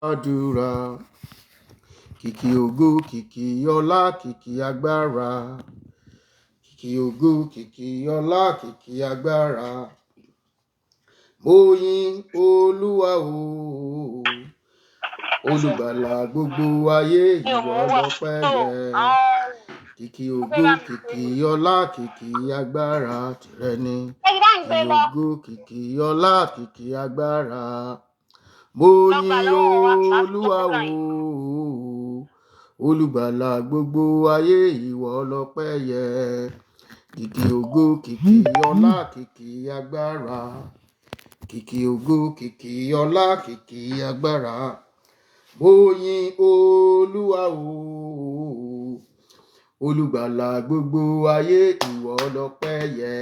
Àdúrà, kìkì ògo, kìkì ọlá, kìkì agbára, kìkì ògo, kìkì ọlá, kìkì agbára. Mo yìn Olúwa o, olùgbàlà gbogbo ayé, ìwọ lọ́pẹ́ yẹ. Kìkì ògo, kìkì ọlá, kìkì agbára tìrẹ ni. Kìkì ògo, kìkì ọlá, kìkì agbára. Mo yìn Olúwa o, olùgbàlà gbogbo ayé, ìwọ lọ́pẹ́ yẹ. Kìkì ògo, kìkì ọlá, kìkì agbára. Kìkì ògo, kìkì ọlá, kìkì agbára. Mo yìn Olúwa o, olùgbàlà gbogbo ayé, ìwọ lọ́pẹ́ yẹ.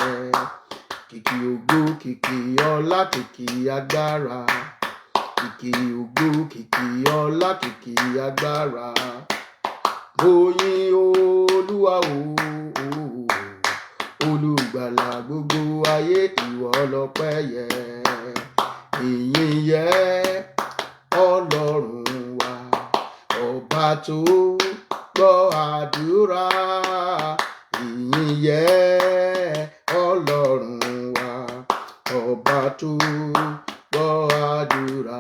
Kìkì ògo, kìkì ọlá, kìkì agbára. Kìkì ògo, kìkì ọlá, kìkì agbára. Mo yìn Olúwa o, olùgbàlà gbogbo ayé, ìwọ lọ́pẹ́ yẹ. Ìyìn yẹ Ọlọ́run wa, ọba tó gbọ́ àdúrà. Ìyìn yẹ Ọlọ́run wa, ọba tó gbọ́ àdúrà.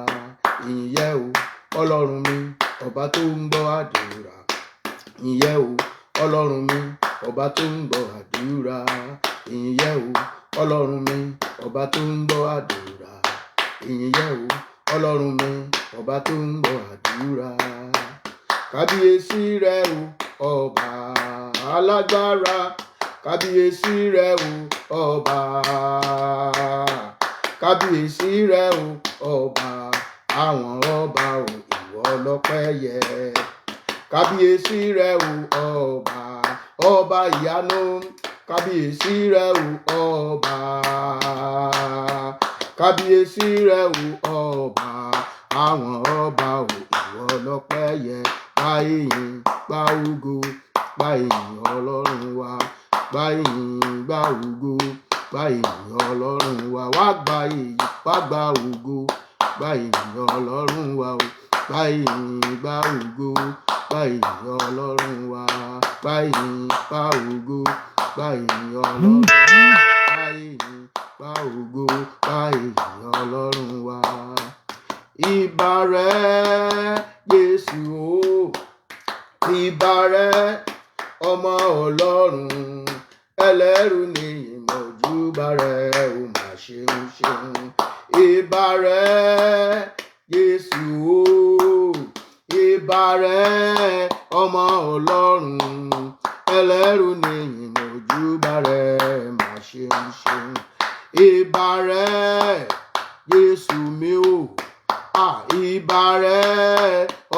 Ìyìn yẹ o Ọlọ́run mi, ọba tó ń gbọ́ àdúrà. Ìyìn yẹ o Ọlọ́run mi, ọba tó ń gbọ́ àdúrà. Ìyìn yẹ o Ọlọ́run mi, ọba tó ń gbọ́ àdúrà. Ìyìn yẹ o Ọlọ́run mi, ọba tó ń gbọ́ àdúrà. Kábíyèsí rẹ o ọba alágbára. Kábíyèsí rẹ o ọba. Kábíyèsí rẹ o ọba àwọn ọba o, ìwọ lọ́pẹ́ yẹ. Kábíyèsí rẹ o ọba, ọba ìyanu. Kábíyèsí rẹ o ọba. Kábíyèsí rẹ o ọba àwọn ọba o, ìwọ lọ́pẹ́ yẹ. Gba ìyìn, gba ògo, gba ìyìn Ọlọ́run wa. Gba ìyìn, gba ògo, gba ìyìn Ọlọ́run wa. Wá gba ìyìn, wá gba ògo, gba ìyìn Ọlọ́run wa o. Gba ìyìn, gba ògo, gba ìyìn Ọlọ́run wa. Gba ìyìn, gba ògo, gba ìyìn Ọlọ́run wa. Gba ìyìn, gba ògo, gba ìyìn Ọlọ́run wa. Ìbà rẹ Jésù o, ìbà rẹ ọmọ Ọlọ́run, ẹlẹ́rù ni ìmọ̀júbà rẹ o, mà ṣeun ṣeun. Ìbà rẹ Jésù o, ìbà rẹ ọmọ Ọlọ́run, ẹlẹ́rù ni ìmọ̀júbà rẹ, mà ṣeun ṣeun. Ìbà rẹ Jésù mi o, ìbà rẹ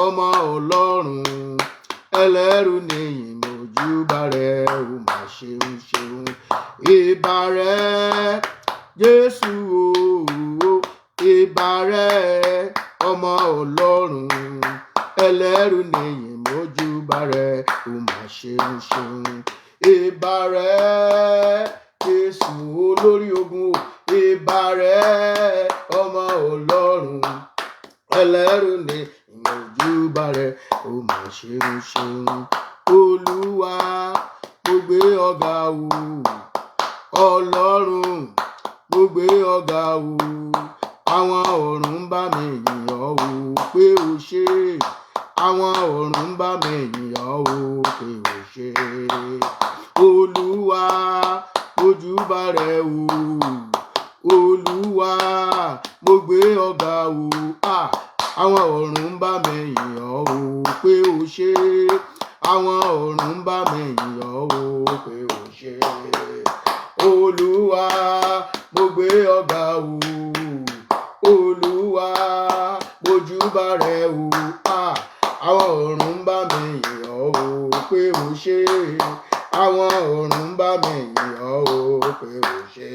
ọmọ Ọlọ́run, ẹlẹ́rù ni ìmọ̀júbà rẹ o, mà ṣeun ṣeun. Ìbà rẹ Jésù o, ìbà rẹ ọmọ Ọlọ́run, ẹlẹ́rù ni ìmọ̀júbà rẹ o, mà ṣeun ṣeun. Ìbà rẹ Jésù olórí ogun o, ìbà rẹ ọmọ Ọlọ́run, ẹlẹ́rù ni ìmọ̀júbà rẹ o, mà ṣeun ṣeun. Olúwa mo gbé ọ̀gá o, Ọlọ́run mo gbé ọ̀gá o. Àwọn ọ̀run bá mi yìn ọ́ o pé o ṣé. Àwọn ọ̀run bá mi yìn ọ́ o pé o ṣé. Olúwa mojúbà rẹ o, Olúwa mo gbé ọ̀gá o. Àwọn ọ̀run bá mi yìn ọ́ o pé o ṣé. Àwọn ọ̀run bá mi yìn ọ́ o pé o ṣé. Olúwa mo gbé ọ̀gá o, Olúwa mojúbà rẹ o. Àwọn ọ̀run bá mi yìn ọ́ o pé o ṣé. Àwọn ọ̀run bá mi yìn ọ́ o pé o ṣé.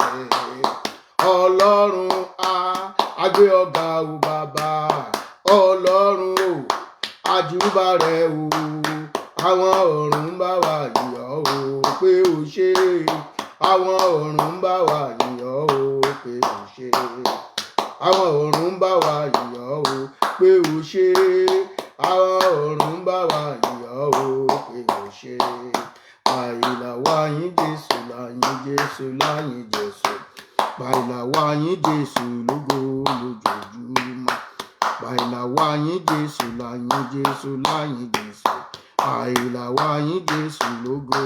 Ọlọ́run a gbé ọ̀gá o bàbá. Ọlọ́run o àjúbà rẹ o. Àwọn ọ̀run bá wa yìn ọ́ o pé o ṣé. Àwọn ọ̀run bá wa yìn ọ́ o pé o ṣé. Àwọn ọ̀run bá wa yìn ọ́ o pé ó ṣe àwa ọ̀run bá wa yìn ọ́ o pé ó ṣe àìlà wa yìn Jésù láyìn Jésù láyìn Jésù àìlà wa yìn Jésù lógo lójoojúmọ́ àìlà wa yìn Jésù láyìn Jésù láyìn Jésù àìlà wa yìn Jésù lógo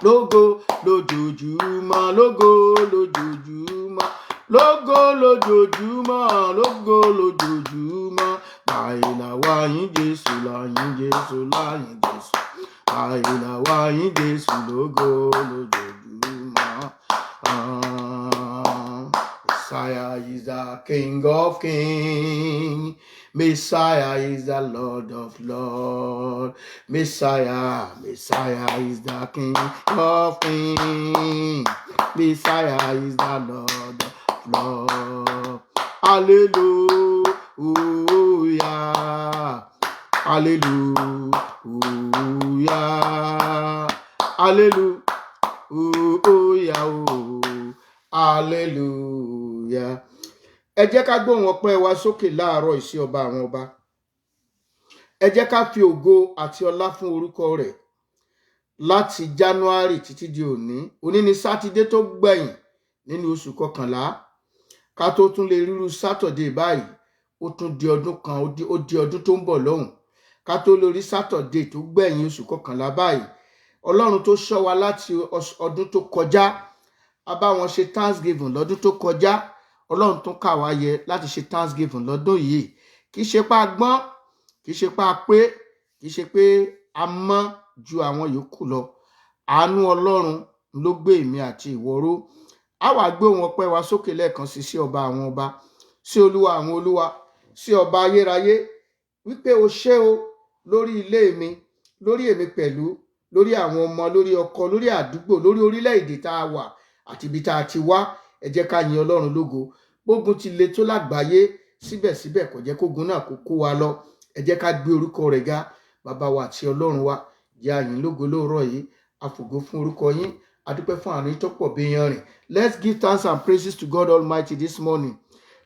lójoojúmọ́ lógo lójoojúmọ́ lógo lójoojúmọ́ lógo lójoojúmọ́ lógo lójoojúmọ́ àìlà wa yìn Jésù láyìn Jésù láyìn Jésù àìlà wa yìn Jésù lógo lójoojúmọ́. Messiah is the King of Kings. Messiah is the Lord of Lords. Messiah is the King of Kings. Messiah is the Lord of Lords. Hallelujah. Hallelujah. Hallelujah. Hallelujah. Ẹ jẹ́ ká gbóhùn ọpẹ́ wa sókè láàárọ̀ ìsí ọba àwọn ọba. Ẹ jẹ́ ká fi ògo àti ọlá fún orúkọ rẹ̀ láti January títí di òní. Òní ni Sátidé tó gbẹ̀yìn nínú oṣù kọkànlá. Ká tó tún lè ríru Saturday báyìí, ó tún di ọdún kan, ó di ọdún tó ń bọ̀ lọ́hùn. Ká tó lórí Saturday tó gbẹ̀yìn oṣù kọkànlá báyìí. Ọlọ́run tó ṣọ́ wa láti ọdún tó kọjá, a bá wọn ṣe Thanksgiving lọ́dún tó kọjá. Ọlọ́run tún kà wá yẹ láti ṣe Thanksgiving lọ́dún yìí. Kì í ṣe pé a gbọ́n, kì í ṣe pé a pé, kì í ṣe pé a mọ́ ju àwọn yòókù lọ. Àánú Ọlọ́run ló gbé èmi àti ìwọ ró. A wá gbé ohùn ọpẹ́ wa sókè lẹ́ẹ̀kan sí ọba àwọn ọba, sí Olúwa àwọn olúwa, sí ọba ayérayé, wípé o ṣé o lórí ilé mi, lórí èmi pẹ̀lú, lórí àwọn ọmọ, lórí ọkọ, lórí àdúgbò, lórí orílẹ̀-èdè tá a wà àti ibi tá a ti wá. Ẹ jẹ́ ká yin Ọlọ́run lógo. Gbógun ti le tó lágbàáyé, síbẹ̀síbẹ̀ kò jẹ́ kógun náà kó kó wa lọ. Ẹ jẹ́ ká gbé orúkọ rẹ̀ ga. Bàbá wa àti Ọlọ́run wa, jẹ́ a yìn lógo lóòrọ̀ yìí. A fògo fún orúkọ yín. A dúpẹ́ fún àánú tó pọ̀ bí yanrìn. Let's give thanks and praises to God Almighty this morning.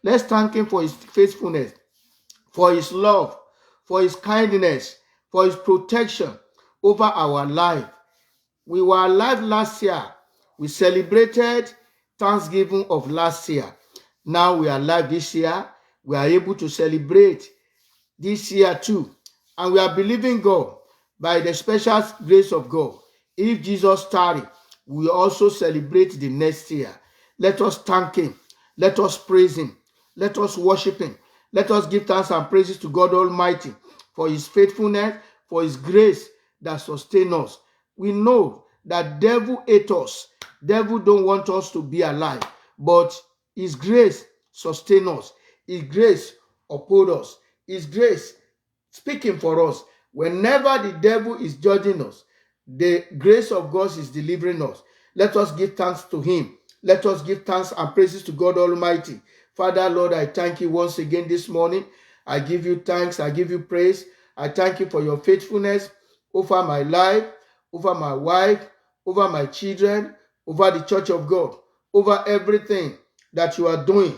Let's thank him for his faithfulness, for his love, for his kindness, for his protection over our life. We were alive last year. We celebrated Thanksgiving of last year. Now we are alive this year. We are able to celebrate this year too. And we are believing God by the special grace of God. If Jesus tarry, we will also celebrate the next year. Let us thank him. Let us praise him. Let us worship him. Let us give thanks and praises to God Almighty for his faithfulness, for his grace that sustains us. We know that devil hates us. Devil don't want us to be alive, but his grace sustains us. His grace upholds us. His grace speaking for us. Whenever the devil is judging us, the grace of God is delivering us. Let us give thanks to him. Let us give thanks and praises to God Almighty. Father, Lord, I thank you once again this morning. I give you thanks. I give you praise. I thank you for your faithfulness over my life, over my wife, over my children, over the church of God, over everything that you are doing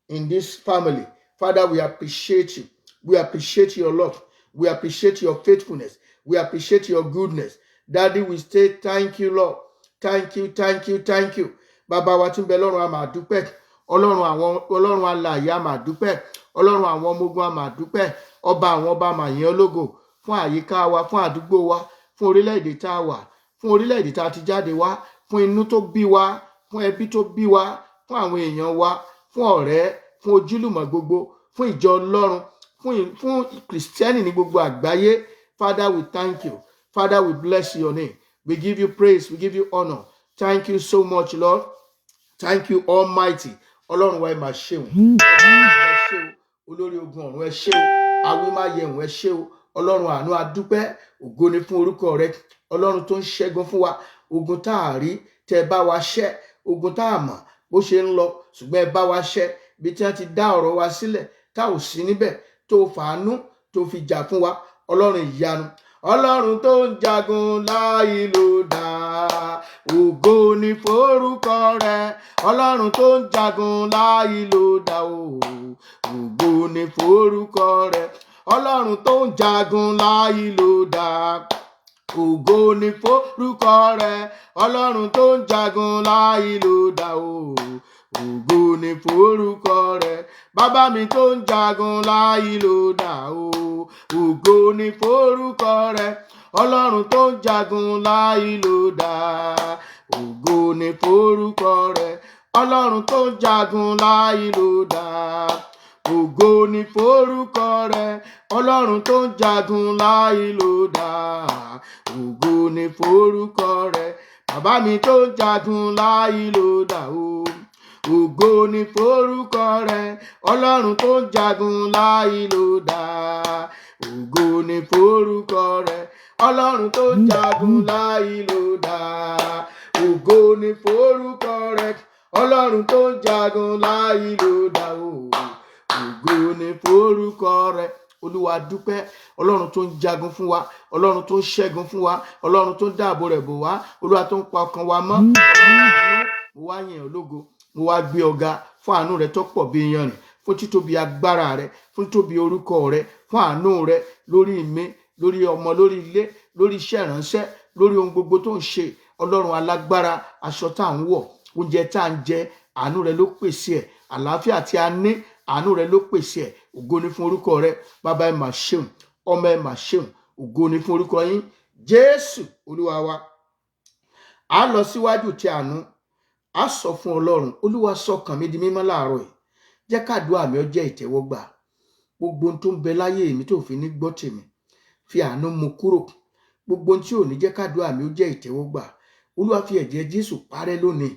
in this family. Father, we appreciate you. We appreciate your love. We appreciate your faithfulness. We appreciate your goodness. Daddy, we say thank you, Lord. Thank you, thank you, thank you. Bàbá wa tí ń bẹ lọ́run a máa dúpẹ́. Ọlọ́run alààyè a máa dúpẹ́. Ọlọ́run àwọn ọmọ ogun a máa dúpẹ́. Ọba àwọn ọba máa yìn ọ́ lógo fún àyíká wa, fún àdúgbò wa, fún orílẹ̀-èdè tá a wà, fún orílẹ̀-èdè tá a ti jáde wá, fún inú tó bí wa, fún ẹbí tó bí wa, fún àwọn èèyàn wa, fún ọ̀rẹ́, fún ojúlùmọ̀ gbogbo, fún ìjọ Ọlọ́run, fún Kìrìsìtẹ́nì ní gbogbo àgbáyé. Father, we thank you. Father, we bless your name. We give you praise. We give you honor. Thank you so much, Lord. Thank you, Almighty. Ọlọ́run wa ẹ máa ṣé o. Ẹ ṣé o. Olórí ogun ọ̀run ẹ ṣé o. Awímáyẹ̀hùn ẹ ṣé o. Ọlọ́run àánú a dúpẹ́. Ògo ni fún orúkọ rẹ. Ọlọ́run tó ń ṣẹ́gun fún wa. Ogun tá a rí tẹ́ bá wa ṣẹ́. Ogun tá a mọ̀ bó ṣe ń lọ ṣùgbọ́n ẹ bá wa ṣẹ́. Bí tí wọ́n ti dá ọ̀rọ̀ wa sílẹ̀ tá ò sí níbẹ̀ tó fàánú tó fi jà fún wa. Ọlọ́run ìyanu. Ọlọ́run tó ń jagun láì ló dá ògo ni forúkọ rẹ ọlọ́run tó ń jagun láì lòdà o ògo ni forúkọ rẹ ọlọ́run tó ń jagun láì lòdà ògo ni forúkọ rẹ ọlọ́run tó ń jagun láì lòdà o ògo ni forúkọ rẹ bàbá mi tó ń jagun láì lòdà o ògo ni forúkọ rẹ ọlọ́run tó ń jagun láì lòdà ògo ni forúkọ rẹ ọlọ́run tó ń jagun láì lòdà ògo ni forúkọ rẹ ọlọ́run tó ń jagun láì lòdà ògo ni forúkọ rẹ bàbá mi tó ń jagun láì lòdà o ògo ni forúkọ rẹ ọlọ́run tó ń jagun láì lòdà ògo ni forúkọ rẹ ọlọ́run tó ń jagun láì lòdà ògo ni forúkọ rẹ ọlọ́run tó ń jagun láì lòdà o ògo ni forúkọ rẹ olúwa dúpẹ́ ọlọ́run tó ń jagun fún wa ọlọ́run tó ń ṣẹ́gun fún wa ọlọ́run tó ń dáàbò rẹ̀ bò wá olúwa tó ń pa ọkàn wa mọ́ mo wá yìn ọ́ lógo mo wá gbé ọ̀gá fún àánú rẹ tó pọ̀ bí iyanrìn fún títóbi agbára rẹ fún títóbi orúkọ rẹ fún àánú rẹ lórí mi lórí ọmọ lórí ilé lórí iṣẹ́ ìránṣẹ́ lórí ohun gbogbo tó ń ṣe ọlọ́run alágbára aṣọ tá à ń wọ̀ oúnjẹ tá à ń jẹ àánú rẹ ló pèsè ẹ̀ àlàáfíà tí a ní àánú rẹ ló pèsè ẹ̀ ògo ni fún orúkọ rẹ bàbá ẹ mà ṣeun ọmọ ẹ mà ṣeun ògo ni fún orúkọ yín jésù olúwa wa a lọ síwájú tí àánú a sọ fún ọlọ́run olúwa sọkàn mi di mímọ́ láàárọ̀ yìí jẹ́ kádùá mi ó jẹ́ ìtẹ́wọ́gbà gbogbo ohun tó ń bẹ láyé mi tó fi ní gbọ́ tèmi fi àánú mú kúrò gbogbo ohun tí ò ní jẹ́ kádùá mi ó jẹ́ ìtẹ́wọ́gbà olúwa fi ẹ̀jẹ̀ jésù parẹ́ lónìí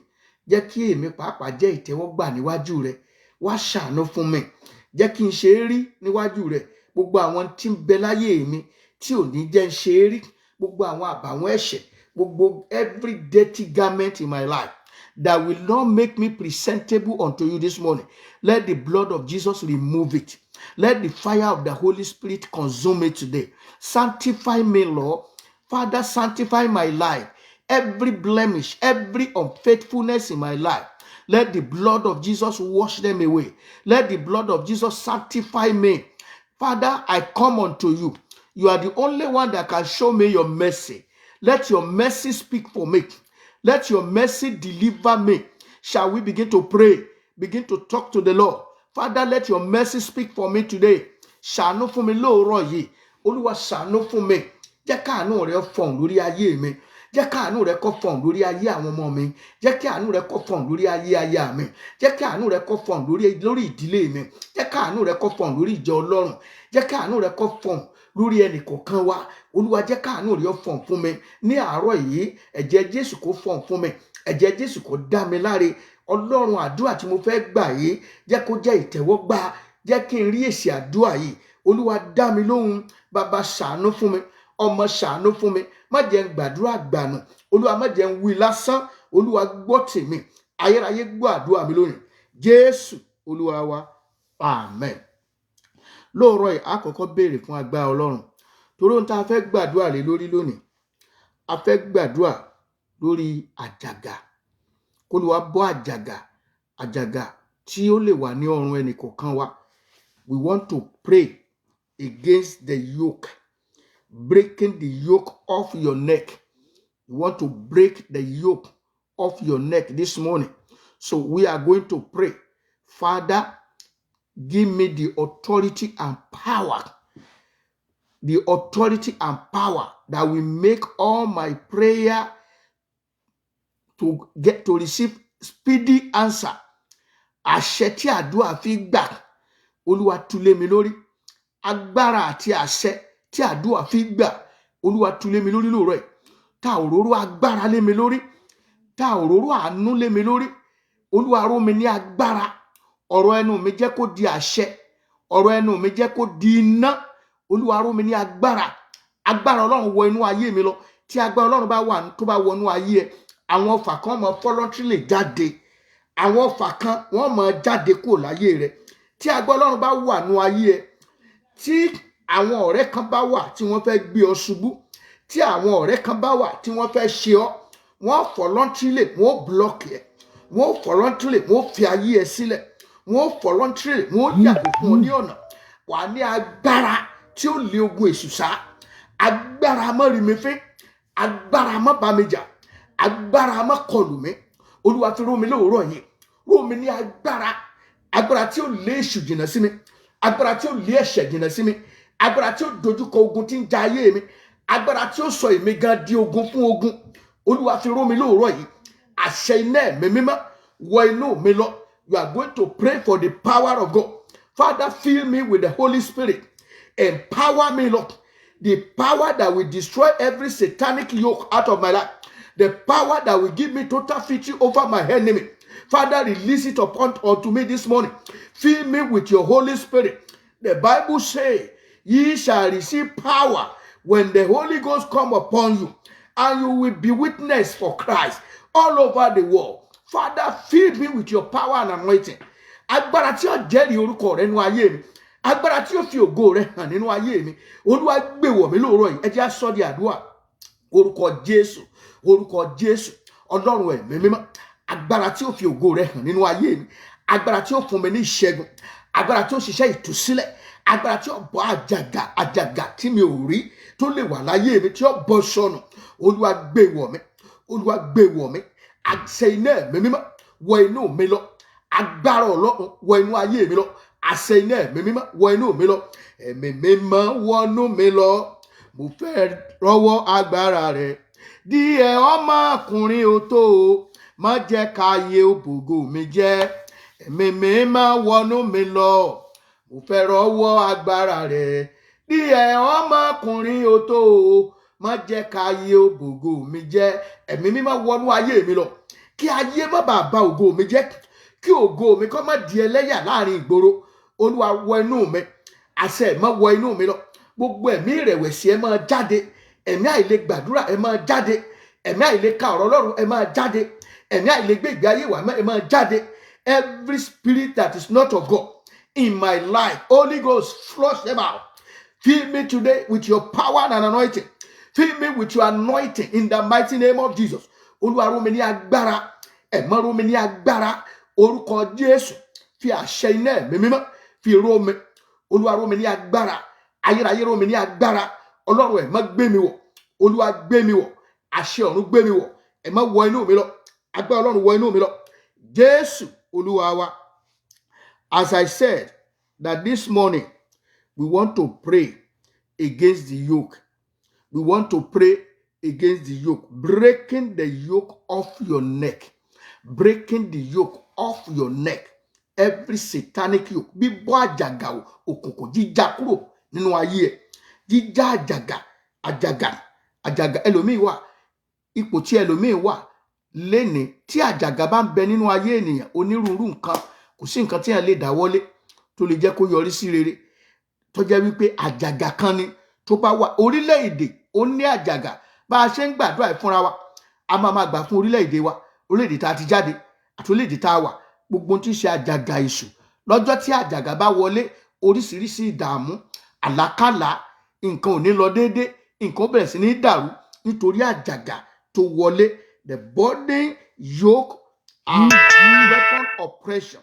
jẹ́ kí èmi pàápàá jẹ́ ìtẹ́wọ́gbà níwájú rẹ wá ṣàánú fún mi jẹ́ kí n ṣe é rí níwájú rẹ gbogbo àwọn tí ń bẹ láyé mi tí ò ní jẹ́ ń ṣe é rí gbogbo àwọn àbàwọ́n ẹ̀ṣẹ̀ gbogbo every dirty garment in my life that will not make me presentable unto you this morning. Let the blood of Jesus remove it. Let the fire of the Holy Spirit consume it today. Sanctify me, Lord. Father, sanctify my life. Every blemish, every unfaithfulness in my life. Let the blood of Jesus wash them away. Let the blood of Jesus sanctify me. Father, I come unto you. You are the only one that can show me your mercy. Let your mercy speak for me. Let your mercy deliver me. Shall we begin to pray? Begin to talk to the Lord. Father, let your mercy speak for me today. Ṣàánú fún mi lóòrọ̀ yìí. Olúwa ṣàánú fún mi. Jẹ́ káàánú rẹ fọ̀n lórí ayé mi. Jẹ́ káàánú rẹ kó fọ̀n lórí ayé àwọn ọmọ mi. Jẹ́ kí àánú rẹ kó fọ̀n lórí ayé aya mi. Jẹ́ kí àánú rẹ kó fọ̀n lórí ìdílé mi. Jẹ́ káàánú rẹ kó fọ̀n lórí ìjọ Ọlọ́run. Jẹ́ káàánú rẹ kó fọ̀n lórí ẹnì kọ̀ọ̀kan wa. Olúwa jẹ́ káàánú rẹ fọ̀n fún mi ní àárọ̀ yìí. Ẹ̀jẹ̀ Jésù kó fọ̀n fún mi. Ẹ̀jẹ̀ Jésù kó dá mi láre. Ọlọ́run àdúrà tí mo fẹ́ gbà yìí jẹ́ kó jẹ́ ìtẹ́wọ́gbà. Jẹ́ kí n rí èsì àdúrà yìí. Olúwa dá mi lóhùn. Bàbá ṣàánú fún mi. Ọmọ ṣàánú fún mi. Má jẹ́ n gbàdúrà gbànù. Olúwa má jẹ́ n wí lásán. Olúwa gbọ́ tèmi. Ayérayé gbọ́ àdúrà mi lónìí. Jésù Olúwa wa. Amen. Lóòrọ̀ yìí a kọ́kọ́ béèrè fún agbára Ọlọ́run. Torí ohun tá a fẹ́ gbàdúrà lé lórí lónìí. A fẹ́ gbàdúrà lórí àjàgà. K'Olúwa bọ́ àjàgà tí ó lè wà ní ọrùn ẹnì kọ̀ọ̀kan wa. We want to pray against the yoke, breaking the yoke off your neck. We want to break the yoke off your neck this morning. So we are going to pray. Father, give me the authority and power. The authority and power that will make all my prayer to receive speedy answer. Àṣẹ tí àdúrà fi gbà. Olúwa tú lé mi lórí. Agbára àti àṣẹ tí àdúrà fi gbà. Olúwa tú lé mi lórí lóòrọ̀ yìí. Ta òróró agbára lé mi lórí. Ta òróró àánú lé mi lórí. Olúwa ró mi ní agbára. Ọ̀rọ̀ ẹnu mi jẹ́ kó di àṣẹ. Ọ̀rọ̀ ẹnu mi jẹ́ kó di iná. Olúwa ró mi ní agbára. Agbára Ọlọ́run wọ inú ayé mi lọ. Tí agbára Ọlọ́run bá wà tó bá wọ inú ayé ẹ, àwọn ọfà kan mọ voluntarily jáde. Àwọn ọfà kan wọ́n mọ jáde kúrò láyé rẹ. Tí agbára Ọlọ́run bá wà nínú ayé ẹ, tí àwọn ọ̀rẹ́ kan bá wà tí wọ́n fẹ́ gbé ọ ṣubú, tí àwọn ọ̀rẹ́ kan bá wà tí wọ́n fẹ́ ṣe ọ́, wọ́n voluntarily wọ́n block ẹ̀, wọ́n voluntarily wọ́n fi ayé ẹ sílẹ̀, wọ́n voluntarily wọ́n yàgò fún ọ ní ọ̀nà. Wà ní agbára tí ó lé ogun èṣù sá, agbára má rí mi fín, agbára má bá mi jà, agbára má kọlù mí. Olúwa fi ró mi lóòrọ̀ yìí, ró mi ní agbára tí ó lé èṣù jìnnà sí mi, agbára tí ó lé ẹ̀ṣẹ̀ jìnnà sí mi, agbára tí ó dojúkọ ogun tí ń ja ayé mi, agbára tí ó sọ èmi gan di ogun fún ogun. Olúwa fi ró mi lóòrọ̀ yìí, àṣẹ iná ẹ̀mí mímọ́ wọ inú mi lọ. You are going to pray for the power of God. Father, fill me with the Holy Spirit. Empower me, Lord. The power that will destroy every satanic yoke out of my life. The power that will give me total victory over my enemy. Father, release it unto me this morning. Fill me with your Holy Spirit. The Bible says, ye shall receive power when the Holy Ghost come upon you, and you will be witness for Christ all over the world. Father, fill me with your power and anointing. Agbára tí ó jẹ́rìí orúkọ rẹ nínú ayé mi, agbára tí ó fi ògo rẹ hàn nínú ayé mi. Olúwa gbé wọ̀ mí lóòrọ̀ yìí. Ẹ jẹ́ á sọ di àdúrà. Orúkọ Jésù, orúkọ Jésù, Ọlọ́run ẹ̀mí mímọ́. Agbára tí ó fi ògo rẹ hàn nínú ayé mi, agbára tí ó fún mi ní ìṣẹ́gun, agbára tí ó ṣiṣẹ́ ìtúsílẹ̀, agbára tí ó bọ́ àjàgà tí mi ò rí tó lè wà láyé mi, tí ó bọ́ sọnù. Olúwa gbé wọ̀ mí, Olúwa gbé wọ̀ mí. Àṣẹ iná ẹ̀mí mímọ́ wọ inú mi lọ. Agbára Ọlọ́run wọ inú ayé mi lọ. Àṣẹ iná ẹ̀mí mímọ́ wọ inú mi lọ. Ẹ̀mí mímọ́ wọnú mi lọ. Mo fẹ́ rọ́wọ́ agbára rẹ̀. Díẹ̀ ọmọkùnrin ò tó o, má jẹ́ káyé òbògo mi jẹ́. Ẹ̀mí mímọ́ wọnú mi lọ. Mo fẹ́ rọ́wọ́ agbára rẹ̀. Díẹ̀ ọmọkùnrin ò tó o, má jẹ́ káyé òbògo mi jẹ́. Ẹ̀mí mímọ́ wọnú ayé mi lọ. Kí ayé má bàa bà ògo mi jẹ́, kí ògo mi kó má di ẹlẹ́yà láàrin ìgboro. Olúwa wọ inú mi, àṣẹ má wọ inú mi lọ. Gbogbo ẹ̀mí ìrẹ̀wẹ̀sì ẹ máa jáde, ẹ̀mí àìlè gbàdúrà ẹ máa jáde, ẹ̀mí àìlè ka ọ̀rọ̀ Ọlọ́run ẹ máa jáde, ẹ̀mí àìlè gbé ìgbé ayé wa ẹ máa jáde. Every spirit that is not of God in my life, Holy Ghost, flush them out. Fill me today with your power and anointing. Fill me with your anointing in the mighty name of Jesus. Olúwa ró mi ní agbára, ẹ̀mọ́ ró mi ní agbára. Orúkọ Jésù, fi àṣẹ iná ẹ̀mí mímọ́ fi ró mi. Olúwa ró mi ní agbára, ayérayé ró mi ní agbára. Ọlọ́run ẹ̀mọ́ gbé mi wọ̀, Olúwa gbé mi wọ̀, àṣẹ ọ̀run gbé mi wọ̀, ẹ̀mọ́ wọ inú mi lọ, agbára Ọlọ́run wọ inú mi lọ. Jésù Olúwa wa. As I said that this morning we want to pray against the yoke. We want to pray against the yoke, breaking the yoke off your neck, breaking the yoke off your neck. Every satanic yoke, bíbọ́ àjàgà òkùnkùn, jíjà kúrò nínú ayé ẹ̀, jíjà àjàgà ẹlòmíì wà, ipò tí ẹlòmíì wà lénìí, tí àjàgà bá ń bẹ nínú ayé ènìyàn, onírúurú nǹkan, kò sí nǹkan tí èèyàn lè dáwọ́lé tó lè jẹ́ kó yọrí sí rere, tó jẹ́ wípé àjàgà kan ni tó bá wà. Orílẹ̀-èdè ó ní àjàgà. Bá a ṣe ń gbàdúrà fúnra wa, a máa gbà fún orílẹ̀-èdè wa, orílẹ̀-èdè tá a ti jáde àti orílẹ̀-èdè tá a wà. Gbogbo tí ń ṣe àjàgà èṣù, lọ́jọ́ tí àjàgà bá wọlé, oríṣiríṣi ìdààmú, àlákàlà, nǹkan ò ní lọ déédé, nǹkan ó bẹ̀rẹ̀ sí ní dàrú nítorí àjàgà tó wọlé. The burden yoke are weapon oppression.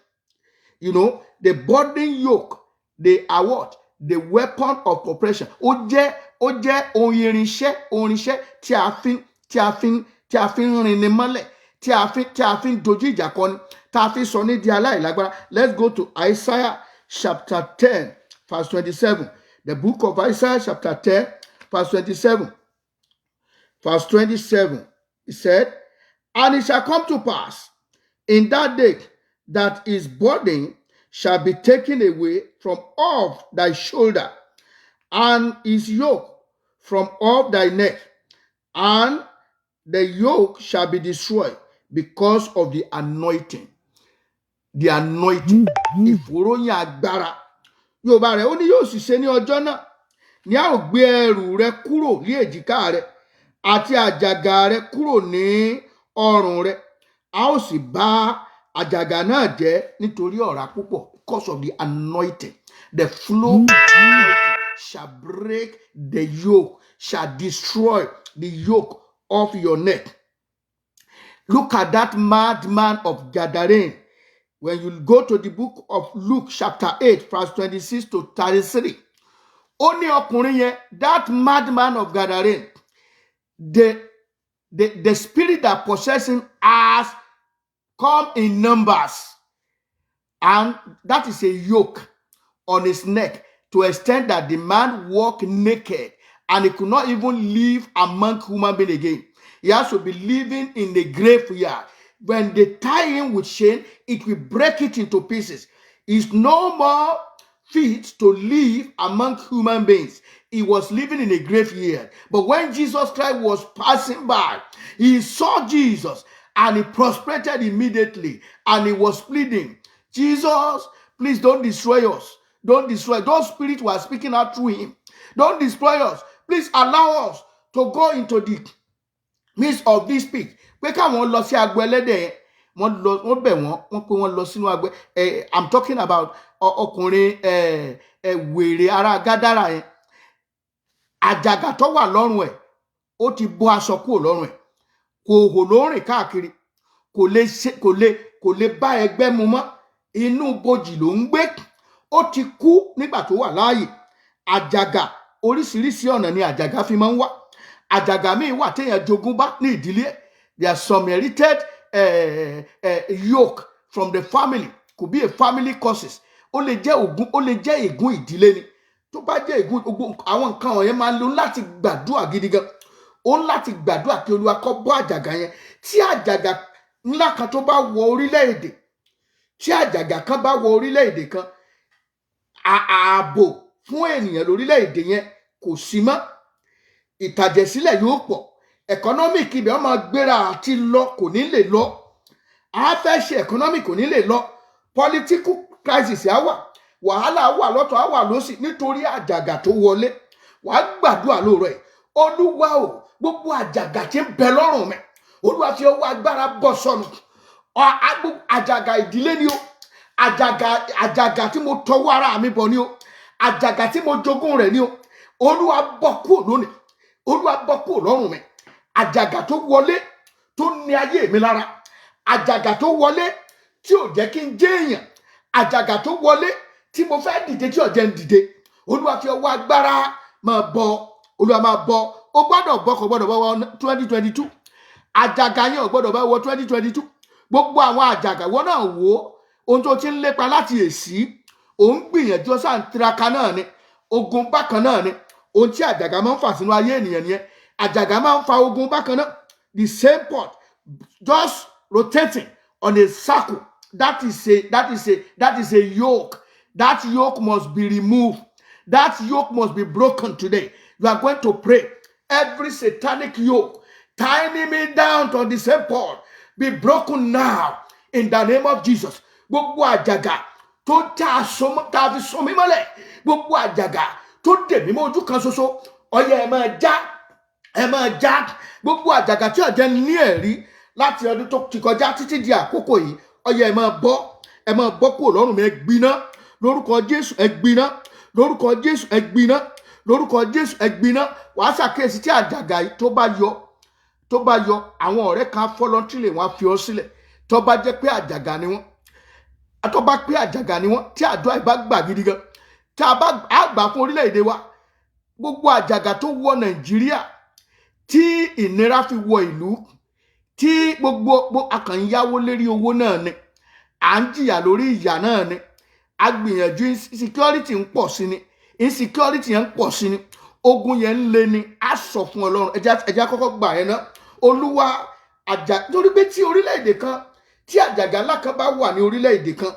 You know, the burden yoke, they are what? The weapon of oppression. Ó jẹ́ ohun irinṣẹ́ tí a fi ń rin ni mọ́lẹ̀, tí a fi ń dojú ìjà kọ ni, tí a fi sọ ní di aláìlágbára. Let's go to Isaiah chapter 10 verse 27. The book of Isaiah chapter 10 verse 27. Verse 27. He said, and it shall come to pass in that day that his burden shall be taken away from off thy shoulder, and his yoke from off thy neck, and the yoke shall be destroyed because of the anointing. The anointing. Ìfòròyìn agbára. Yorùbá rẹ̀ ó ní yóò sì ṣe ní ọjọ́ náà, ní a ó gbé ẹrù rẹ kúrò ní èjìká rẹ, àti àjàgà rẹ kúrò ní ọrùn rẹ. A ó sì bá àjàgà náà jẹ́ nítorí ọ̀rá púpọ̀, because of the anointing. The flow of anointing shall break the yoke, shall destroy the yoke of your neck. Look at that madman of Gadarene. When you go to the book of Luke chapter 8, verse 26 to 33, only ọkùnrin yẹn, that madman of Gadarene, the spirit that possessed him has come in numbers. And that is a yoke on his neck to extend that the man walked naked and he could not even live among human beings again. He has to be living in the graveyard. When they tie him with chain, it will break it into pieces. He's no more fit to live among human beings. He was living in a graveyard. But when Jesus Christ was passing by, he saw Jesus and he prostrated immediately and he was pleading, Jesus, please don't destroy us. Don't destroy. Those spirits were speaking out through him. Don't destroy us. Please allow us to go into the midst of this pit. Pé káwọn lọ sí agbo ẹlẹ́dẹ̀ wọ́n bẹ̀ wọ́n pé wọ́n lọ sínú agbo. I'm talking about ọkùnrin wèrè ará Gádárà yẹn. Àjàgà tó wà lọ́rùn ẹ̀ ó ti bọ́ aṣọ kúrò lọ́rùn ẹ̀. Kò hò ló rìn káàkiri. Kò lè bá ẹgbẹ́ mu mọ́. Inú bojì ló ń gbé. Ó ti kú nígbà tó wà láàyè. Àjàgà oríṣiríṣi ọ̀nà ni àjàgà fi máa ń wá. Àjàgà míì wà téèyàn jogún bá ní ìdílé. There are some inherited yoke from the family. Could be a family causes. Ó lè jẹ́ ògún, ó lè jẹ́ ègún ìdílé ni. Tó bá jẹ́ ègún, àwọn nǹkan wọ̀nyẹn máa ń lo láti gbàdúrà gidi gan. Ó ń láti gbàdúrà kí Olúwa kó bọ́ àjàgà yẹn. Tí àjàgà ńlá kan tó bá wọ orílẹ̀-èdè, tí àjàgà kan bá wọ orílẹ̀-èdè kan, ààbò fún ènìyàn lórílẹ̀-èdè yẹn kò sí mọ́. Ìtàjẹ̀sílẹ̀ yóò pọ̀. Economic ibẹ̀ wọ́n máa gbéra àti lọ kò ní lè lọ. A fẹ́ ṣe economic kò ní lè lọ. Political crisis á wà. Wàhálà wà lọ́tọ̀ á wà lósì nítorí àjàgà tó wọlé. Wàá gbàdúrà lóòrọ̀ ẹ̀. Olúwa o, gbogbo àjàgà tí ń bẹ lọ́rùn mi. Olúwa fi ọwọ́ agbára bọ́ sọnù. Àjàgà ìdílé ni o. Àjàgà tí mo tọwọ́ ara mi bọ̀ ni o. Àjàgà tí mo jogún rẹ̀ ni o. Olúwa bọ́ kúrò lónìí. Olúwa bọ́ kúrò lọ́rùn mi. Àjàgà tó wọlé tó ní ayé mi lára. Àjàgà tó wọlé tí ò jẹ́ kí n jẹ́ èèyàn. Àjàgà tó wọlé tí mo fẹ́ dìde tí ò jẹ́ n dìde. Olúwa fi ọwọ́ agbára máa bọ́. Olúwa máa bọ́. Ó gbọ́dọ̀ bọ́, kò gbọ́dọ̀ bọ́ wọ 2022. Àjàgà yẹn ò gbọ́dọ̀ bá wọ 2022. Gbogbo àwọn àjàgà wọ́n náà wò ó. Ohun tó ti ń lépa láti èsì. Òun gbìyànjú sáà ń tiraka náà ni. Ogun bákan náà ni. Ohun tí àjàgà máa ń fà sínú ayé ènìyàn nìyẹn. Àjàgà máa ń fa ogun bákan náà. The same pot just rotating on a circle. That is a yoke. That yoke must be removed. That yoke must be broken today. You are going to pray. Every satanic yoke tying me down to the same pot be broken now in the name of Jesus. Gbogbo àjàgà tó já aṣọ tá a fi so mí mọ́lẹ̀. Gbogbo àjàgà tó dè mí mọ́ ojú kan ṣoṣo. Ó yá, ẹ máa já. Gbogbo àjàgà tí ó jẹ́ ní ẹ̀rí láti ọdún tó ti kọjá títí di àkókò yìí. Ó yá, ẹ máa bọ́ kúrò lọ́rùn mi. Ẹ gbiná lórúkọ Jésù. Ẹ gbiná lórúkọ Jésù. Ẹ gbiná lórúkọ Jésù. Ẹ gbiná. Wàá ṣàkíyèsí tí àjàgà yìí tó bá yọ àwọn ọ̀rẹ́ kan voluntarily wọ́n á fi ọ́ sílẹ̀. Tó bá jẹ́ pé àjàgà ni wọ́n. Tó bá pé àjàgà ni wọ́n, tí àdúrà ìbá gbà gidi gan. Tí a bá gbà fún orílẹ̀-èdè wa. Gbogbo àjàgà tó wọ Nàìjíríà, tí ìnira fi wọ ìlú, tí gbogbo akànyáwó lérí owó náà ni. À ń jìyà lórí ìyà náà ni. A gbìyànjú, insecurity ń pọ̀ sí ni. Insecurity yẹn ń pọ̀ sí ni. Ogun yẹn ń le ni. A sọ fún Ọlọ́run. Ẹja kọ́kọ́ gbà yẹn náà. Olúwa torí pé tí orílẹ̀-èdè kan, tí àjàgà ńlá kan bá wà ní orílẹ̀-èdè kan,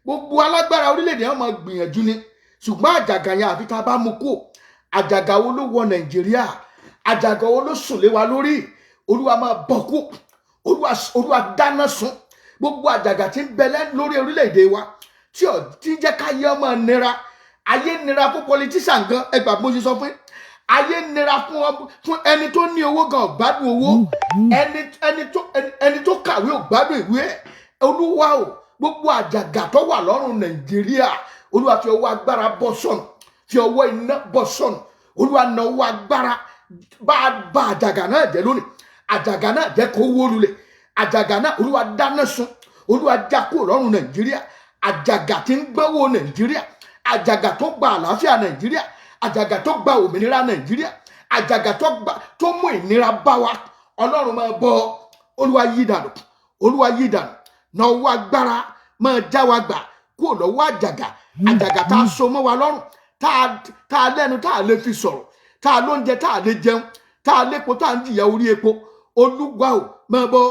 gbogbo alágbára orílẹ̀-èdè yẹn máa gbìyànjú ni. Ṣùgbọ́n àjàgà yẹn àfi tá a bá mú kó. Àjàgà wo ló wọ Nàìjíríà? Àjàgà wo ló sùn lé wa lórí? Olúwa máa bọ́ kú. Olúwa dáná sun. Gbogbo àjàgà tí ń bẹ lórí orílẹ̀-èdè wa tí jẹ́ káyé ọmọ nira. Ayé nira fún politician gan. Ẹgbà bó ṣe sọ fún. Ayé nira fún ẹni tó ní owó gan, ò gbádùn owó. Ẹni tó kàwé ò gbádùn ìwé ẹ̀. Olúwa o, gbogbo àjàgà tó wà lọ́rùn Nàìjíríà, Olúwa fi ọwọ́ agbára bọ́ sọnù. Fi ọwọ́ iná bọ́ sọnù. Olúwa na ọwọ́ agbára bá àjàgà náà jẹ́ lónìí. Àjàgà náà jẹ́ kó wó lulẹ̀. àjàgà náà Olúwa dáná sun, Olúwa já kúrò lọ́rùn Nàìjíríà. Àjàgà tí ń gbówó Nàìjíríà, àjàgà tó gba àlàáfíà Nàìjíríà, àjàgà tó gba òmìnira Nàìjíríà, àjàgà tó mú ìnira bá wa, Ọlọ́run máa bọ́. Olúwa yí dànù, Olúwa yí dànù. Na ọwọ́ agbára máa já wa gbà kúrò lọ́wọ́ àjàgà tá a so mọ́ wa lọ́rùn, tá a lẹ́nu tá a lè fi sọ̀rọ̀, tá a lóúnjẹ tá a lè jẹun, tá a lépo tá a ń jìyà orí epo. Olúwa o máa bọ́,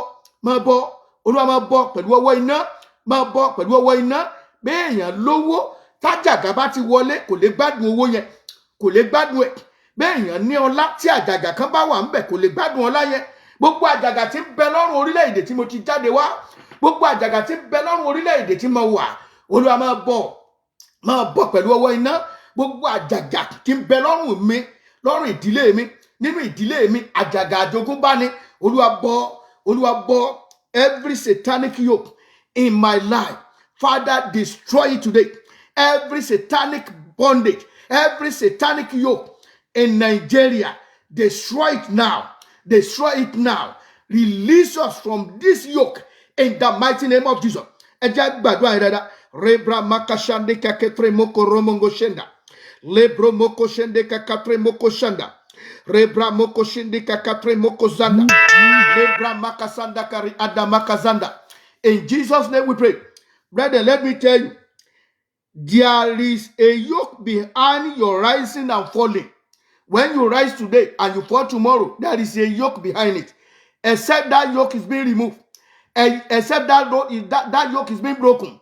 máa bọ́. Olúwa máa bọ́ pẹ̀lú ọwọ́ iná, máa bọ́ pẹ̀lú ọwọ́ iná. Béèyàn lówó tájàgà bá ti wọlé kò lè gbádùn owó yẹn, kò lè gbádùn ẹ̀. Béèyàn ní ọlá tí àjàgà kan bá wà ńbẹ̀ kò lè gbádùn ọlá yẹn. Gbogbo àjàgà tí ń bẹ lọ́rùn orílẹ̀-èdè tí mo ti jáde wá, gbogbo àjàgà tí ń bẹ lọ́rùn orílẹ̀-èdè tí mo wà, Olúwa máa bọ́ pẹ̀lú ọwọ́ iná. Gbogbo àjàgà tí ń bẹ lọ́rùn mi, lọ́rùn ìdílé mi, nínú ìdílé mi, àjàgà àjogúnbá ni. Olúwa bọ́ every satanic yoke in my life. Father, destroy it today. Every satanic bondage, every satanic yoke in Nigeria, destroy it now. Destroy it now. Release us from this yoke in the mighty name of Jesus. Eja gbàdúrà yẹn dáadáa. Rebra makashande kaketre moko romongo shenda. Lebro moko shende kakatre moko shanda. Rebra moko shende kakatre moko zanda. Lebra makasanda kari adamakazanda. In Jesus' name we pray. Brother, let me tell you, there is a yoke behind your rising and falling. When you rise today and you fall tomorrow, there is a yoke behind it. Except that yoke is being removed, and except that yoke is being broken,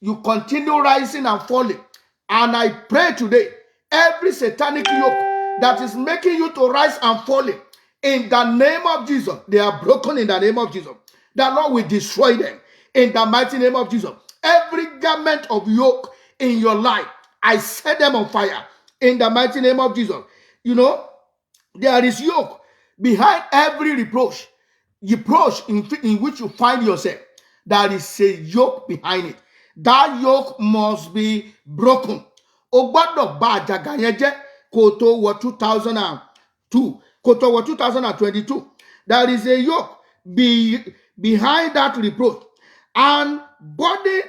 you continue rising and falling. And I pray today, every satanic yoke that is making you to rise and falling, in the name of Jesus, they are broken in the name of Jesus. The Lord will destroy them in the mighty name of Jesus. Every garment of yoke in your life, I set them on fire in the mighty name of Jesus. You know, there is yoke behind every reproach in which you find yourself. There is a yoke behind it. That yoke must be broken. O gbọ́dọ̀ bá àjàgà yẹn jẹ́ kó tó wọ 2002, kó tó wọ 2022. There is a yoke behind that reproach. And body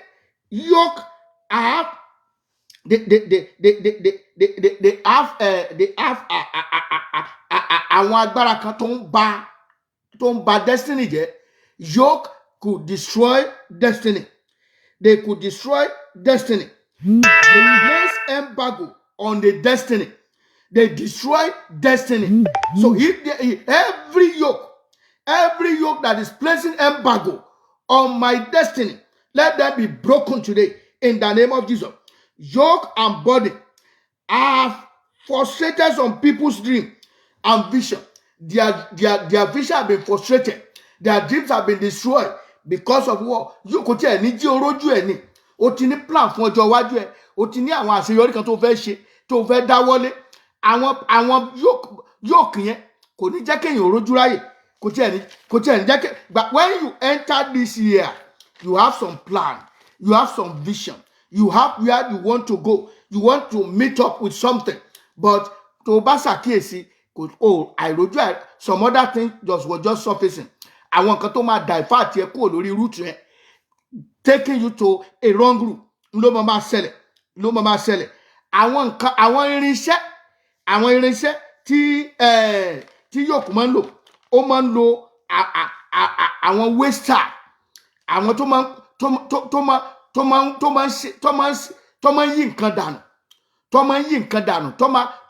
yoke have they have àwọn agbára kan tó ń ba destiny jẹ́. Yoke could destroy destiny. They could destroy destiny. They place embargo on the destiny. They destroy destiny. So every yoke that is placing embargo on my destiny, let them be broken today in the name of Jesus. Yoke and body have frustrated some people's dream and vision. Their vision have been frustrated. Their dreams have been destroyed because of what? You kò tiẹ̀ ní jí orójú ẹ̀ ni. O ti ní plan fún ọjọ́ iwájú ẹ̀. O ti ní àwọn àṣeyọrí kan tó fẹ́ ṣe, tó fẹ́ dáwọ́lé. Àwọn yoke yẹn kò ní jẹ́ kéèyàn orójú ráyè. Kò tiẹ̀ ní jẹ́ kéèyàn. But when you enter this year, you have some plan. You have some vision. You have where you want to go. You want to meet up with something. But tó bá ṣàkíyèsí, àìrójú ẹ̀, some other things were just surfacing. Àwọn nǹkan tó máa divert ẹ kúrò lórí route yẹn, taking you to a wrong route, ló máa ṣẹlẹ̀. Àwọn irinṣẹ́ tí yòókù máa ń lò, ó máa ń lo àwọn waster, àwọn tó máa ń yí nǹkan dànù, tó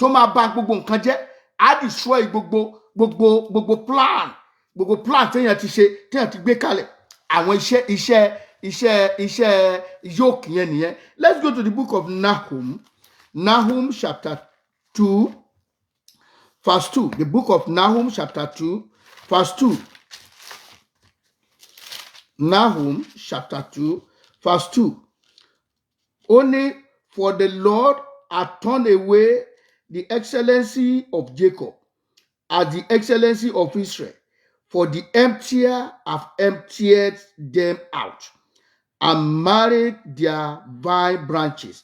máa bà gbogbo nǹkan jẹ́, á destroy gbogbo plan téèyàn ti ṣe, téèyàn ti gbé kalẹ̀. Àwọn iṣẹ́ yoke yẹn nìyẹn. Let's go to the book of Nahum chapter 2 verse 2. The book of Nahum chapter 2 verse 2. Nahum chapter 2 verse 2. Only for the Lord hath turned away the excellency of Jacob as the excellency of Israel, for the emptier have emptied them out and married their vine branches.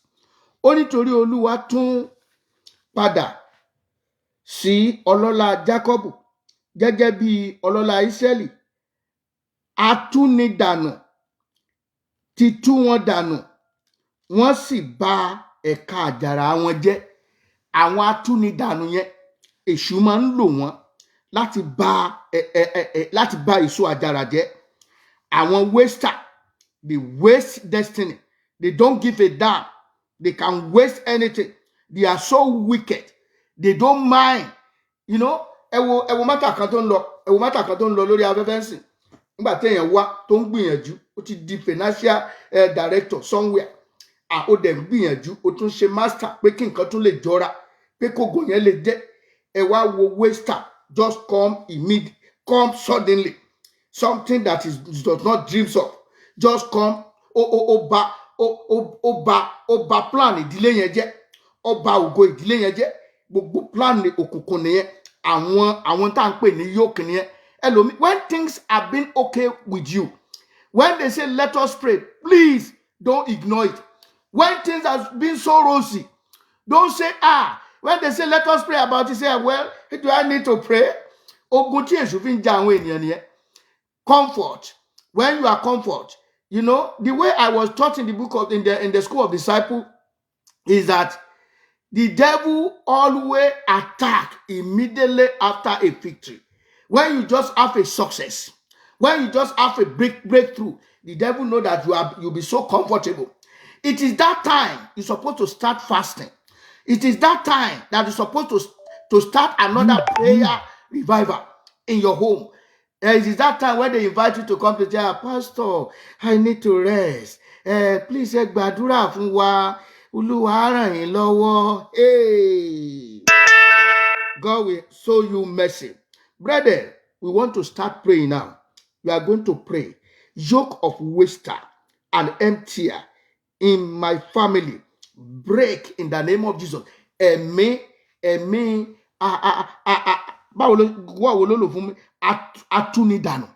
Ó nítorí Olúwa tún padà sí ọlọ́lá Jákọ́bù gẹ́gẹ́ bí ọlọ́lá Ísírẹ́lì, atúnidànù ti tú wọn dànù, wọ́n sì bà ẹ̀ka àjàrà wọn jẹ́. Àwọn atúnidànù yẹn, èṣù máa ń lò wọ́n láti bà èso àjàrà jẹ́. Àwọn waster, they waste destiny. They don't give a damn. They can waste anything. They are so wicked. They don't mind. You know, ẹ wo mátà kan tó ń lọ lórí afẹ́fẹ́ ńsìn. Nígbà téèyàn wá tó ń gbìyànjú, ó ti di financial director somewhere. Ó dẹ̀ ń gbìyànjú, ó tún ṣe master pé kí nǹkan tún lè jọra, pé kògò yẹn lè jẹ́. Ẹ wá wo waster just come suddenly. Something that does not dreams of just come. Ó bà plan ìdílé yẹn jẹ́. Ó bà ògo ìdílé yẹn jẹ́. Gbogbo plan òkùnkùn nìyẹn. Àwọn tá à ń pè ní yoke nìyẹn. When things have been okay with you, when they say let us pray, please don't ignore it. When things have been so rosy, don't say when they say let us pray about it, say, well, do I need to pray? Ogun tí èṣù fi ń jà àwọn ènìyàn nìyẹn. Comfort. When you are comfort, you know, the way I was taught in the book of in the school of disciples is that the devil always attack immediately after a victory. When you just have a success, when you just have a breakthrough, the devil know that you'll be so comfortable. It is that time you're supposed to start fasting. It is that time that you're supposed to start another prayer revival in your home. It is that time when they invite you to come to say, Pastor, I need to rest. Please ẹ gbàdúrà fún wa. Olúwa ràn yín lọ́wọ́. Hey. God will show you mercy. Brethren, we want to start praying now. We are going to pray. Yoke of waster and emptier in my family, break in the name of Jesus. Ẹ̀mí báwo ló lò fún mi? Atúnidànù.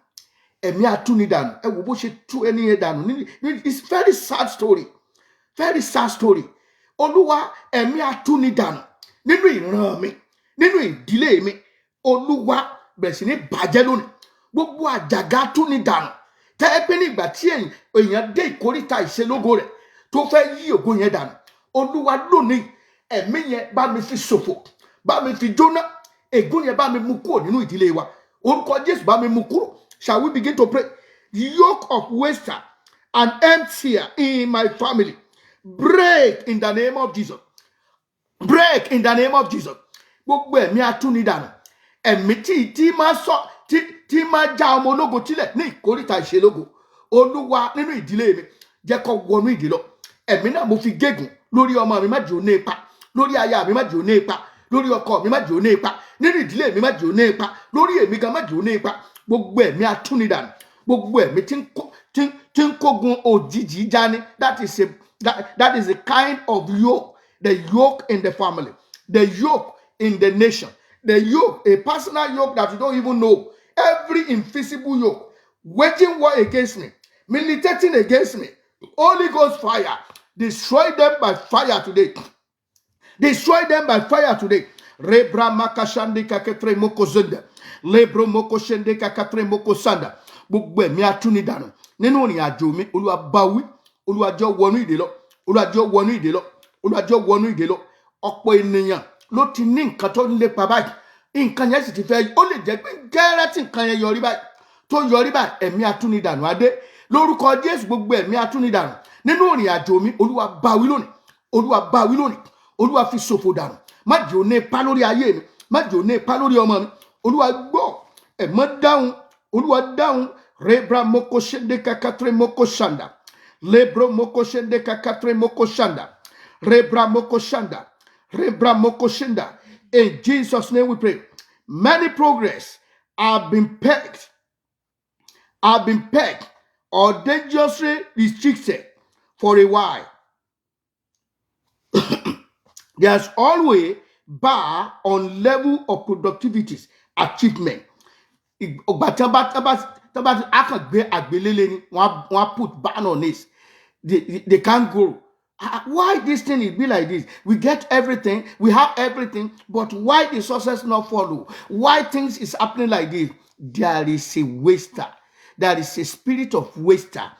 Ẹ̀mí atúnidànù. Ẹ wo bó ṣe tú ẹni yẹn dànù. It's very sad story. Very sad story. Olúwa, ẹ̀mí atúnidànù nínú ìran mi, nínú ìdílé mi. Olúwa, bẹ̀rẹ̀ sí ní bàjẹ́ lónìí. Gbogbo àjàgà atúnidànù. Tẹ́ ẹ pé nígbà tí èèyàn dé ìkóríta ìṣelógo rẹ̀ tó fẹ́ yí ògo yẹn dànù. Olúwa lónìí, ẹ̀mí yẹn bá mi fi ṣòfò, bá mi fi jóná. Ègún yẹn bá mi mú kúrò nínú ìdílé wa. Orúkọ Jésù bá mi mú kúrò. Shall we begin to pray? The yoke of waster and emptier in my family, break in the name of Jesus. Break in the name of Jesus. Gbogbo ẹ̀mí atúnidànù. Ẹ̀mí tí máa já ọmọ ológo tílẹ̀ ní ìkóríta ìṣelógo. Olúwa nínú ìdílé mi, jẹ́ kó wọnú ìdí lọ. Ẹ̀mí náà mo fi gégùn lórí ọmọ mi, má jẹ́ ó ní ipa. Lórí aya mi, má jẹ́ ó ní ipa. Lórí ọkọ mi, má jẹ́ ó ní ipa. Nínú ìdílé mi, má jẹ́ ó ní ipa. Lórí èmi gan, má jẹ́ ó ní ipa. Gbogbo ẹ̀mí atúnidànù. Gbogbo ẹ̀mí tí ń kógun òjijì jáni. That is a kind of yoke. The yoke in the family. The yoke in the nation. The yoke, a personal yoke that you don't even know. Every invisible yoke waging war against me, militating against me. Holy Ghost fire. Destroy them by fire today. Destroy them by fire today. Rebra makashandi kaketre moko zenda. Lebro moko shende kakatre moko sanda. Gbogbo ẹ̀mí atúnidànù nínú ìrìn àjò mi. Olúwa bá wí. Olúwa jọ̀ọ́ wọnú ìdè lọ. Olúwa jọ̀ọ́ wọnú ìdè lọ. Olúwa jọ̀ọ́ wọnú ìdè lọ. Ọ̀pọ̀ ènìyàn ló ti ní nǹkan tó ń lépa báyìí. Nǹkan yẹn sì ti fẹ́, ó lè jẹ́ pé gẹ́rẹ́ tí nǹkan yẹn yọrí báyìí. Tó yọrí báyìí, ẹ̀mí atúnidànù adé. Lórúkọ Jésù, gbogbo ẹ̀mí atúnidànù nínú ìrìn àjò mi. Olúwa bá wí lónìí. Olúwa bá wí lónìí. Olúwa fi ṣòfò dànù. Má jẹ́ ó ní ipa lórí ayé mi. Má jẹ́ ó ní ipa lórí ọmọ mi. Olúwa gbọ́. Ẹ̀mọ́ dáhùn. Olúwa dáhùn. Rebra moko shende kakatre moko shanda. Lebro moko shende kakatre moko shanda. Rebra moko shanda. Rebra moko shanda. In Jesus' name we pray. Many progress have been pegged or dangerously restricted for a while. There's always bar on level of productivities, achievement. One put ban on this. They can't grow. Why this thing is be like this? We get everything, we have everything, but why the success not follow? Why things is happening like this? There is a waster. there is a spirit of waster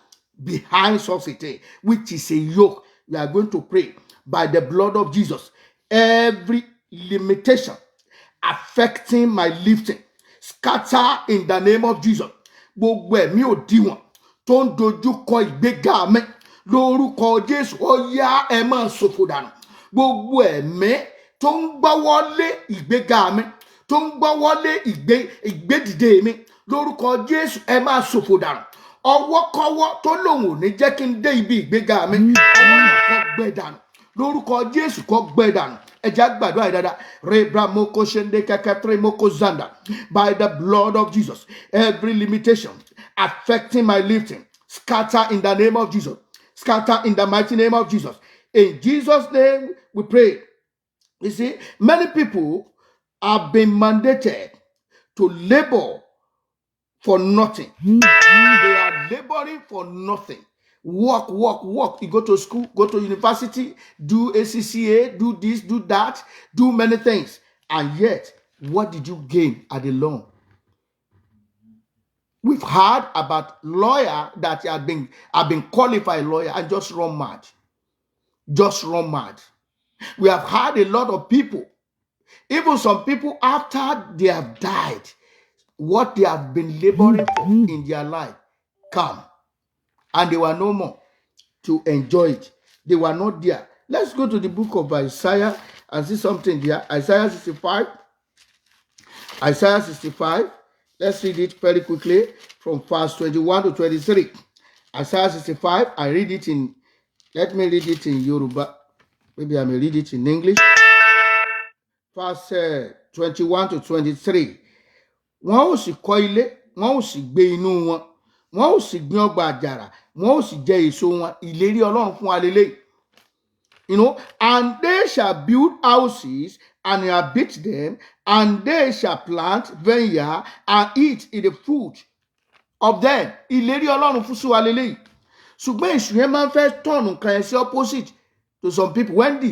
behind society, which is a yoke. We are going to pray by the blood of Jesus. Every limitation affecting my lifting, scatter in the name of Jesus. Gbogbo ẹ̀mí òdiwọ̀n tó ń dojú kọ ìgbéga mi lórúkọ Jésù, ó yá ẹ máa ṣòfò dànù. Gbogbo ẹ̀mí tó ń gbọ́wọ́ lé ìgbéga mi, tó ń gbọ́wọ́ lé ìgbédìde mi lórúkọ Jésù, ẹ máa ṣòfò dànù. Ọwọ́kọ́wọ́ tó lòun ò ní jẹ́ kí n dé ibi ìgbéga mi, ọwọ́ náà kó gbẹ dànù lórúkọ Jésù, kó gbẹ dànù. Ẹja gbàdúrà ìdada. Rebra moko shende kakatre moko zanda. By the blood of Jesus, every limitation affecting my lifting, scatter in the name of Jesus. Scatter in the mighty name of Jesus. In Jesus' name we pray. You see, many people have been mandated to labor for nothing. They are laboring for nothing. Work. You go to school, go to university, do ACCA, do this, do that, do many things. And yet, what did you gain at the long? We've heard about lawyer that have been qualified lawyer and just run mad. Just run mad. We have heard a lot of people, even some people after they have died, what they have been laboring for in their life come. And they were no more to enjoy it. They were not there. Let's go to the book of Isaiah and see something there. Isaiah 65. Isaiah 65. Let's read it very quickly from verse 21 to 23. Isaiah 65. I read it in, let me read it in Yoruba. Maybe I may read it in English. Verse 21 to 23. Wọ́n ó sì kọ́ ilé, wọ́n ó sì gbé inú wọn. Wọ́n ó sì gbin ọgbà àjàrà, wọ́n ó sì jẹ èso wọn. Ìlérí Ọlọ́run fún wa lélẹ́yìí. And they shall build houses and inhabit them, and they shall plant vineyard and eat in the fruit of them. Ìlérí Ọlọ́run fún wa lélẹ́yìí. Ṣùgbọ́n èṣù yẹn máa ń fẹ́ tọ̀nù kan ẹ̀ sí opposite to some people. That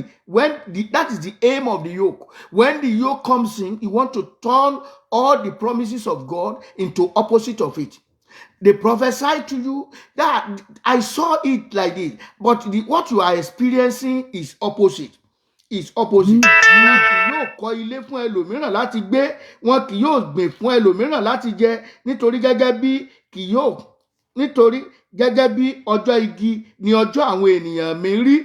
is the aim of the yoke. When the yoke comes in, you want to turn all the promises of God into opposite of it. They prophesy to you that I saw it like this, but what you are experiencing is opposite. Is opposite. Wọn kì yóò kọ́ ilé fún ẹlòmíràn láti gbé, wọn kì yóò gbìn fún ẹlòmíràn láti jẹ, nítorí gẹ́gẹ́ bí ọjọ́ igi ni ọjọ́ àwọn ènìyàn mi rí,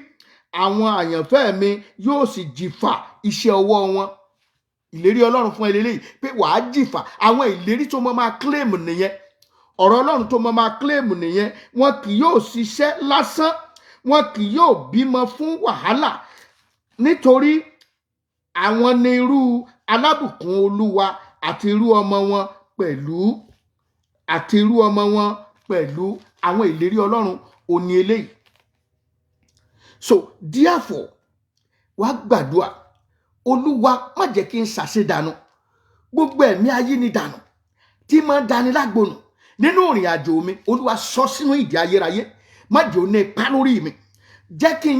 àwọn àyànfẹ́ mi yóò sì jìfà iṣẹ́ ọwọ́ wọn. Ìlérí Ọlọ́run fún eléyìí pé wàá jìfà. Àwọn ìlérí tó máa claim nìyẹn. Ọ̀rọ̀ Ọlọ́run tó máa claim nìyẹn. Wọn kì yóò ṣiṣẹ́ lásán, wọn kì yóò bímọ fún wàhálà, nítorí àwọn ni irú alábùkún Olúwa àti irú ọmọ wọn pẹ̀lú àwọn ìlérí Ọlọ́run òní eléyìí. So therefore, wá gbàdúrà, Olúwa má jẹ́ kí n ṣàṣedànù. Gbogbo ẹ̀mí ayé ni dànù tí máa ń dani lágbónù nínú ìrìn àjò mi. Olúwa sọ sínú ìdí ayérayé, má jẹ́ ó ní ipá lórí mi. Jẹ́ kí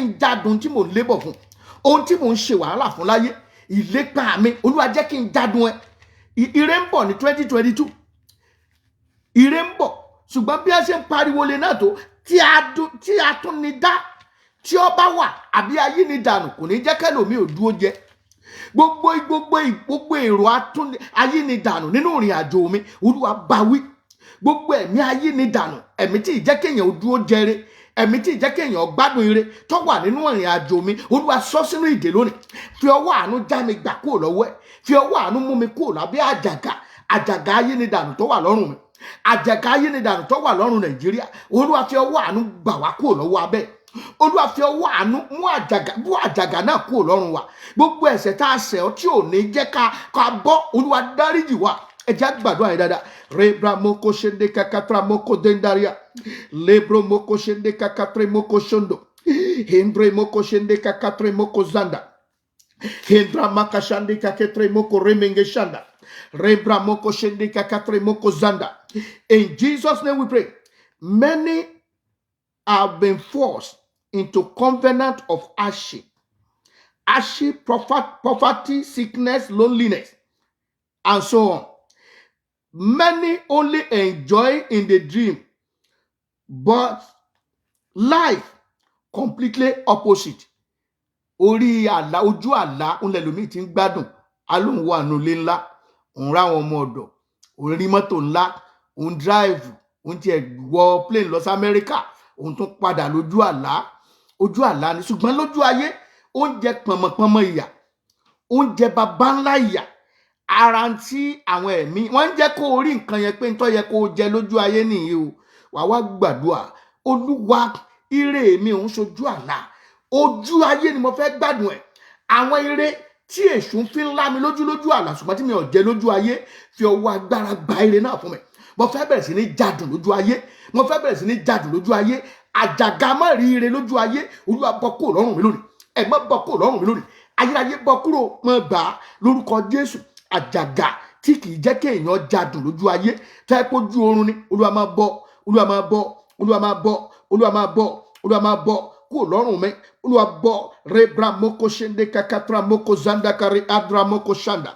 n jádùn tí mò ń lébọ̀ fún, ohun tí mò ń ṣe wàhálà fún láyé, ìlépa mi. Olúwa jẹ́ kí n jádùn ẹ. Ire ń bọ̀ ní 2022. Ire ń bọ̀, ṣùgbọ́n bí a ṣe ń pariwo lé náà tó, tí a tún ní dá, tí ó bá wà àbí ayé ni dànù, kò ní jẹ́ kẹ́lòmí ò dúró jẹ. Gbogbo èrò ayé ni dànù nínú ìrìn àjò mi. Olúwa bá wí. Gbogbo ẹ̀mí ayé ni dànù, ẹ̀mí tí ì jẹ́ kéèyàn ò dúró jẹre, ẹ̀mí tí ì jẹ́ kéèyàn gbádùn ire tó wà nínú ìrìn àjò mi. Olúwa sọ sínú ìdè lónìí. Fi ọwọ́ àánú já mi gbà kúrò lọ́wọ́ ẹ̀. Fi ọwọ́ àánú mú mi kúrò lábẹ́ àjàgà ayé ni dànù tó wà lọ́rùn mi. Àjàgà ayé ni dànù tó wà lọ́rùn Nàìjíríà. Olúwa fi ọwọ́ àánú gbà wá kúrò lọ́wọ́ abẹ́. Olúwa fi ọwọ́ àánú mú àjàgà náà kúrò lọ́rùn wa. Gbogbo ẹ̀ṣẹ̀ tá a ṣẹ̀ ọ́ tí ò ní jẹ́ ká bọ́, Olúwa dáríjì wa. Ẹ jẹ́ gbàdúrà yẹn dáadáa. Rebra moko shende kakatra moko dendaria. Lebro moko shende kakatre moko shondo. Hendre moko shende kakatre moko zanda. Hendra makashande kaketre moko remenge shanda. Rebra moko shende kakatre moko zanda. In Jesus' name we pray. Many have been forced into covenant of hardship, poverty, sickness, loneliness, and so on. Many only enjoy in the dream, but life completely opposite. Orí àlá, ojú àlá òun lẹlòmíì ti ń gbádùn. Alóhùn wà nínú ilé ńlá, òun ráwọn ọmọ ọ̀dọ̀, òun rí mọ́tò ńlá, òun drive, òun tiẹ̀ wọ plane lọ sí Amẹ́ríkà, òun tún padà lójú àlá. Ojú àlá ni, ṣùgbọ́n lójú ayé oúnjẹ pọ̀nmọ̀pọ̀nmọ̀ ìyà, oúnjẹ bàbá ńlá ìyà. Ara tí àwọn ẹ̀mí wọ́n ń jẹ́ kó o rí nǹkan yẹn pé ń tọ́ yẹ kó o jẹ lójú ayé nìyí o. Wàá wá gbàdúrà, Olúwa, ire mi òun ṣojú àlá, ojú ayé ni mo fẹ́ gbádùn ẹ̀. Àwọn ire tí èṣù fi ń lá mi lójú àlá ṣùgbọ́n tí mi ò jẹ lójú ayé, fi ọwọ́ agbára gba ire náà fún mi. Mo fẹ́ bẹ̀rẹ̀ sí ní jádùn lójú ayé, mo fẹ́ bẹ̀rẹ̀ sí ní jádùn lójú ayé. Àjàgà má rí ire lójú ayé, Olúwa bọ́ kúrò lọ́rùn mi lónìí. Ẹ má bọ́ kúrò lọ́rùn mi lónìí. Ayérayé bọ́ kúrò, mọ́ gbà á lórúkọ Jésù. Àjàgà tí kì í jẹ́ kí èèyàn jádùn lójú ayé, tẹ́ pójú oorun ni, Olúwa máa bọ́, Olúwa máa bọ́, Olúwa máa bọ́, Olúwa máa bọ́, Olúwa máa bọ́ kúrò lọ́rùn mi. Olúwa bọ́. Rebra moko shende kakatra moko zanda kari adra moko shanda.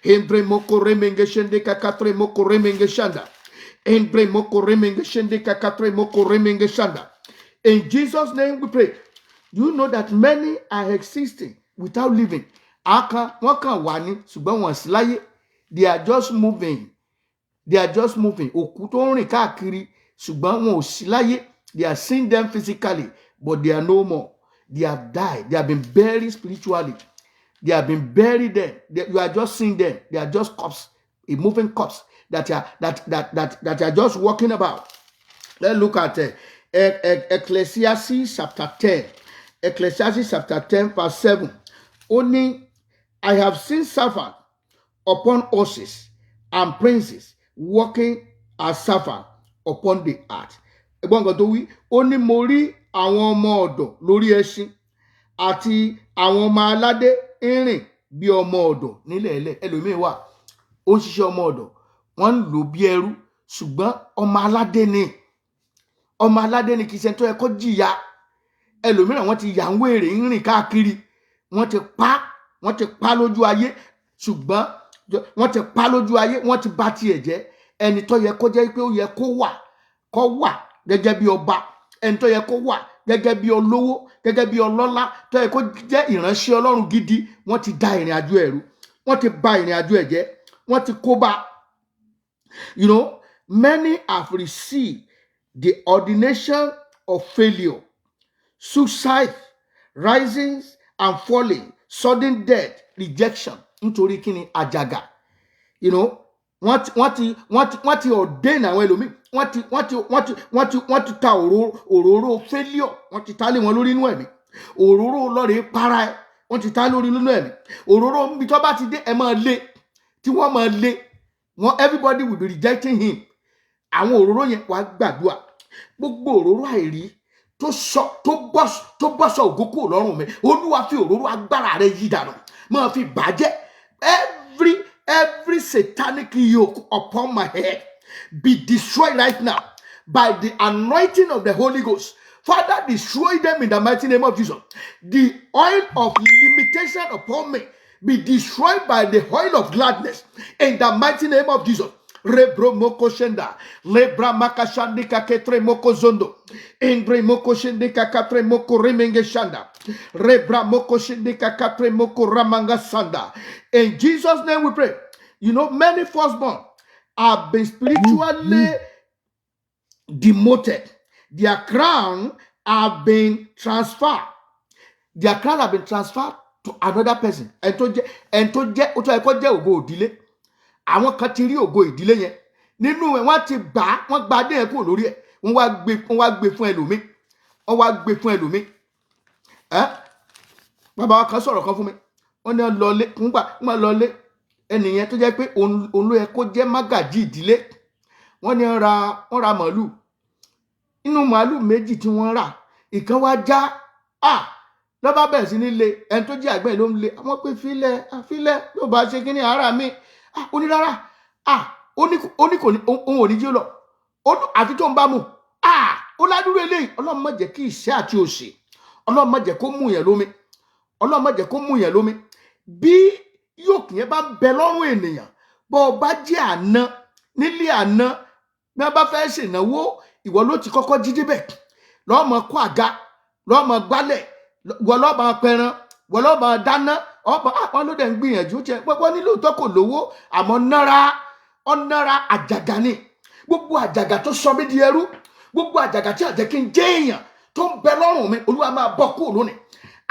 Endre moko remenge shende kakatre moko remenge shanda. Endre moko remenge shende kakatre moko remenge shanda. In Jesus' name we pray. You know that many are existing without living. Wọ́n kàn wà ní ṣùgbọ́n wọ́n sí láyé. They are just moving. They are just moving. Òkú tó ń rìn káàkiri ṣùgbọ́n wọn ò sí láyé. They are seeing them physically, but they are no more. They have died. They have been buried spiritually. They have been buried there. You are just seeing them. They are just corpse, a moving corpse that are just walking about. Let's look at Ecclesiastes chapter 10. Ecclesiastes chapter 10 verse 7. Only I have seen servants upon horses and princes walking as servants upon the earth. Ẹgbọ́n nǹkan tó wí, ó ní mo rí àwọn ọmọ ọ̀dọ̀ lórí ẹṣin àti àwọn ọmọ aládé ń rìn bí ọmọ ọ̀dọ̀ nílẹ̀ ẹlẹ̀. Ẹlòmíín wà, ó ń ṣiṣẹ́ ọmọ ọ̀dọ̀, wọ́n ń lò bí ẹrú, ṣùgbọ́n ọmọ aládé ni. Ọmọ aládé ni kì í ṣe tó yẹ kó jìyà. Ẹlòmíràn wọ́n ti yà ń wèrè ń rìn káàkiri, wọ́n ti pa lójú ayé, ṣùgbọ́n wọ́n ti pa lójú ayé, wọ́n ti bà tiẹ̀ jẹ́. Ẹni tó yẹ kó jẹ́ pé ó yẹ kó wà gẹ́gẹ́ bí ọba, ẹni tó yẹ kó wà gẹ́gẹ́ bí olówó, gẹ́gẹ́ bí ọlọ́lá, tó yẹ kó jẹ́ ìránṣẹ́ Ọlọ́run gidi, wọ́n ti da ìrìn àjò ẹ̀rú, wọ́n ti bà ìrìn àjò ẹ̀ jẹ́, wọ́n ti kó bá. You know, many have received the ordination of failure, suicide, rising and falling, sudden death, rejection. Nítorí kíni? Àjàgà. You know, wọ́n ti ordain àwọn ẹlòmíì, wọ́n ti ta òróró failure, wọ́n ti ta lé wọn lórí inú ẹ̀mí. Òróró lọ́rẹ̀ẹ́ para ẹ̀, wọ́n ti ta lórí inú ẹ̀mí. Òróró níbi tó bá ti dé ẹ máa lé, tí wọ́n máa lé, everybody will be rejecting him. Àwọn òróró yẹn wàá gbàdúrà. Gbogbo òróró àìrí tó bọ́sọ̀ ògo kúrò lọ́rùn mi, Olúwa fi òróró agbára rẹ̀ yí dànù, máa fi bàjẹ́. Every satanic yoke upon my head be destroyed right now by the anointing of the Holy Ghost. Father, destroy them in the mighty name of Jesus. The oil of limitation upon me be destroyed by the oil of gladness in the mighty name of Jesus. Rebro moko shenda, lebra makashandika ketre moko zondo,endre moko shendika katre moko remenge shanda, rebra moko shendika katre moko ramanga sanda. In Jesus' name we pray. You know, many firstborn have been spiritually demoted. Their crown have been transferred. Their crown have been transferred to another person. And to jẹ́ ògo ìdílé. Àwọn kan ti rí ògo ìdílé yẹn. Nínú ẹ̀ wọ́n ti wọ́n gba adé yẹn kúrò lórí ẹ̀. Wọ́n wá gbé fún ẹlòmíì. Wọ́n wá gbé fún ẹlòmíì. Bàbá wa kan sọ̀rọ̀ kan fún mi. Wọ́n ní lọlé, wọ́n lọlé. Ẹnìyẹn tó jẹ́ pé òun ló yẹ kó jẹ́ mágàjí ìdílé. Wọ́n ní wọ́n ra màálù. Inú màálù méjì tí wọ́n rà, ìkan wá já. Lọ́ba bẹ̀rẹ̀ sí ní le, ẹni tó jẹ́ àgbẹ̀ ló ń le. Àwọn pé fílẹ̀ ló bá ṣe kíní ara mi. Ó ní rárá. Ó ní kò ní, òun ò ní jí ó lọ. Àfi tó ń bá mu. Ó ládùúró eléyìí. Ọlọ́run má jẹ́ kí ìṣẹ́ àti òṣì, Ọlọ́run má jẹ́ kó mú yẹn lómi. Ọlọ́run má jẹ́ kó mú yẹn lómi. Bí yòókù yẹn bá bẹ lọ́rùn ènìyàn, bọ́ ọ bá jẹ́ àná, nílé àná bí wọ́n bá fẹ́ ṣènáwó ìwọ ló ti kọ́kọ́ jí débẹ̀ lọ́mọ kó àga lọ́mọ gbálẹ̀ ìwọ lọ́mọ pẹran ìwọ lọ́mọ dáná àwọn ló dẹ̀ ń gbìyànjú jẹ pẹ́pọ́ nílò tó kò lówó àmọ́ nára àjàgà ni gbogbo àjàgà tó sọ mí di ẹrú gbogbo àjàgà tí àjẹ́ kí n jẹ́ èèyàn tó ń bẹ lọ́rùn mi olúwa máa bọ́ kúrò lónìí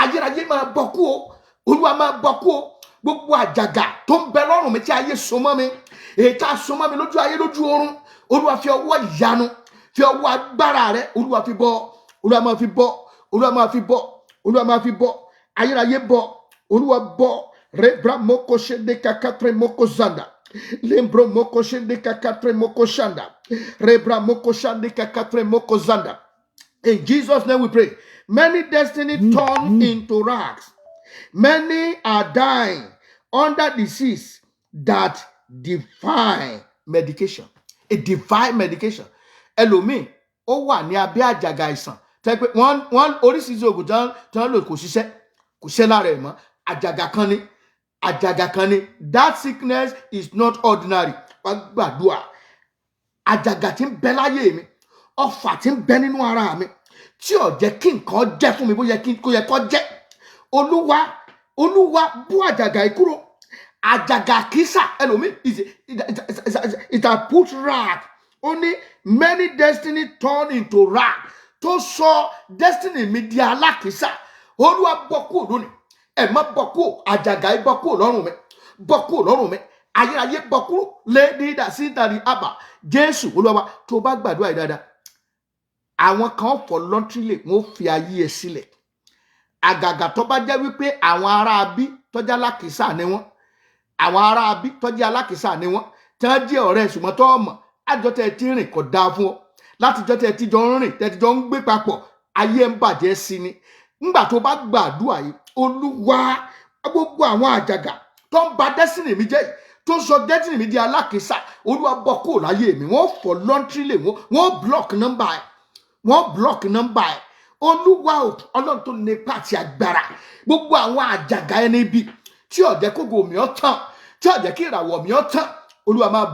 ayérayé máa bọ́ kúrò olúwa máa bọ́ kúrò gbogbo àjàgà tó ń bẹ lọ́rùn mi tí ayé so mọ́ mi èyí tá a so mọ́ mi lójú ayé lójú oorun olúwa fi ọwọ́ ìyanu fi ọwọ́ agbára rẹ olúwa fi bọ́ olúwa máa fi bọ́ olúwa máa fi bọ́ olúwa máa fi bọ́ ayérayé bọ́ olúwa bọ́ rebra moko shende kakatre moko zanda lembro moko shende kakatre moko shanda rebra moko shende kakatre moko zanda. In Jesus' name we pray. Many destinies turn into rags. Many are dying under disease that defy medication. A defy medication. Ẹlòmíì ó wà ní abẹ́ àjàgà àìsàn tẹ́ pé wọ́n oríṣiríṣi oògùn tí wọ́n lò kò ṣiṣẹ́ lára ẹ̀ mọ́ àjàgà kan ni that sickness is not ordinary. Wá gbàdúrà àjàgà tí ń bẹ láyé mi ọfà tí ń bẹ nínú ara mi tí ò jẹ́ kí nǹkan jẹ́ fún mi bó yẹ kó jẹ́ olúwa bú àjàgà yìí kúrò àjàgà kìsà ẹlòmíì it has put rag only many destiny turn into rag tó sọ destiny mi di alákìsà olúwa bọ́ kúrò lónìí ẹ má bọ́ kúrò àjàgà yìí bọ́ kúrò lọ́rùn mi ayérayé bọ́ kúrò lédi ìdásítàrí àbà jésù olúwa tó bá gbàdúrà yìí dáadáa àwọn kan voluntarily wọ́n fi ayé ẹ sílẹ̀ àgàgà tó bá jẹ́ wípé àwọn ará bí tọ́jà alákìsà ni wọ́n àwọn ará bí tọ́jà alákìsà ni wọ́n tí wọ́n jẹ́ ọ̀rẹ́ ṣùgbọ́n tó ọmọ àjọ tẹ́ ti rìn kò dáa fún ọ látijọ́ tẹ́ ti jọ ń rìn tẹ́ ti jọ ń gbé papọ̀ ayé ń bàjẹ́ sí ni nígbà tó bá gbàdúrà yìí olúwa gbogbo àwọn àjàgà tó ń ba destiny mi jẹ́ tó ń sọ destiny mi di alákìsà olúwa bọ́ kúrò láyé mi wọ́n voluntarily wọ́n block number ẹ̀ olúwa ọlọ́run tó nípa àti agbára gbogbo àwọn àjàgà ẹni bí tí ó jẹ́ kógo mi ó tán tí ó jẹ́ kí ìràwọ̀ mi ó tán olúwa máa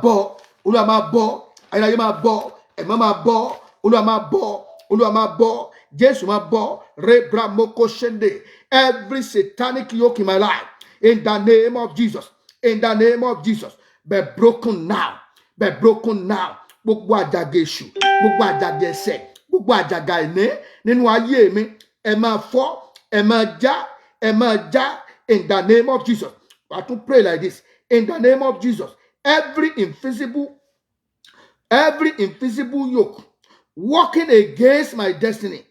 bọ́ ayérayé máa bọ́ ẹ̀mọ́ máa bọ́ olúwa máa bọ́ jésù máa bọ́ rebra moko shende every satanic yoke in my life in the name of Jesus be broken now gbogbo àjàgà èṣù gbogbo àjàgà ẹ̀ṣẹ̀ gbogbo àjàgà ìní nínú ayé mi ẹ máa fọ́ ẹ máa já in the name of Jesus. I to pray like this in the name of Jesus. Every invisible yoke working against my destiny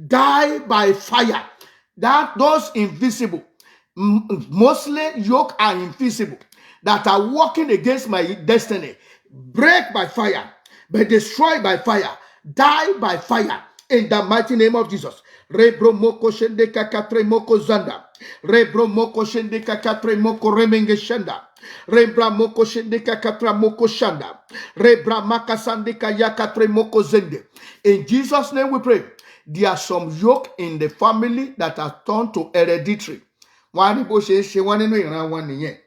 die by fire. Those invisible, mostly yoke are invisible that are working against my destiny, break by fire, be destroyed by fire, die by fire in the mighty name of Jesus. Rebro moko shende kakatre moko zanda. Rebro moko shende kakatre moko remenge shanda. Rebra moko shende kakatra moko shanda. Rebra makasande kayakatre moko zende. In Jesus' name we pray. There are some yoke in the family that are turned to hereditary. Wọ́n ní bó ṣe wọ́n nínú ìran wọn nìyẹn.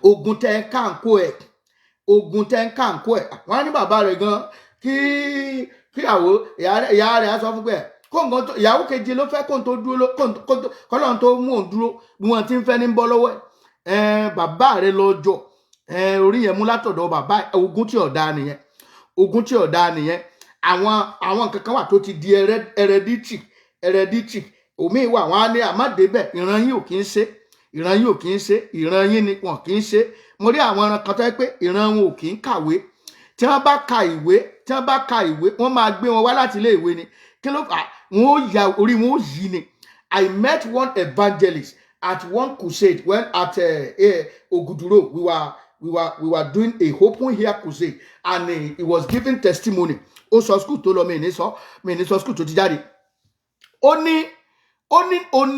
Ogun tẹ́ kánkó ẹ̀. Wọ́n ní bàbá rẹ̀ gan kíyàwó ìyá rẹ̀ á sọ fún pé ìyàwó keje ló fẹ́ kóhun tó dúró kọ́lọ́run tó mú òun dúró bí wọ́n ti ń fẹ́ ní bọ́ lọ́wọ́ ẹ̀ bàbá rẹ̀ lọ́jọ́ orí yẹn mú látọ̀dọ̀ bàbá ogun tí ọ̀dà nìyẹn àwọn kankan wà tó ti di hereditary òmíì wà wọ́n á ní àmàdébẹ̀ ìran yín ò kì í ṣe ìran yín ni wọn kì í ṣe mo rí àwọn ẹran kan tó yẹ pé ìran wọn ò kì í kàwé tí wọ́n bá ka ìwé wọ́n máa gbé wọn wá láti ilé ìwé ni kí ló fà wọn ó ya orí wọn ó yí ni. I met one evangelist at one crusade when at Oguduro we were doing a open air crusade and he was giving testimony. Ó sọ school tó lọ mi ní sọ school tó ti jáde. Ó ní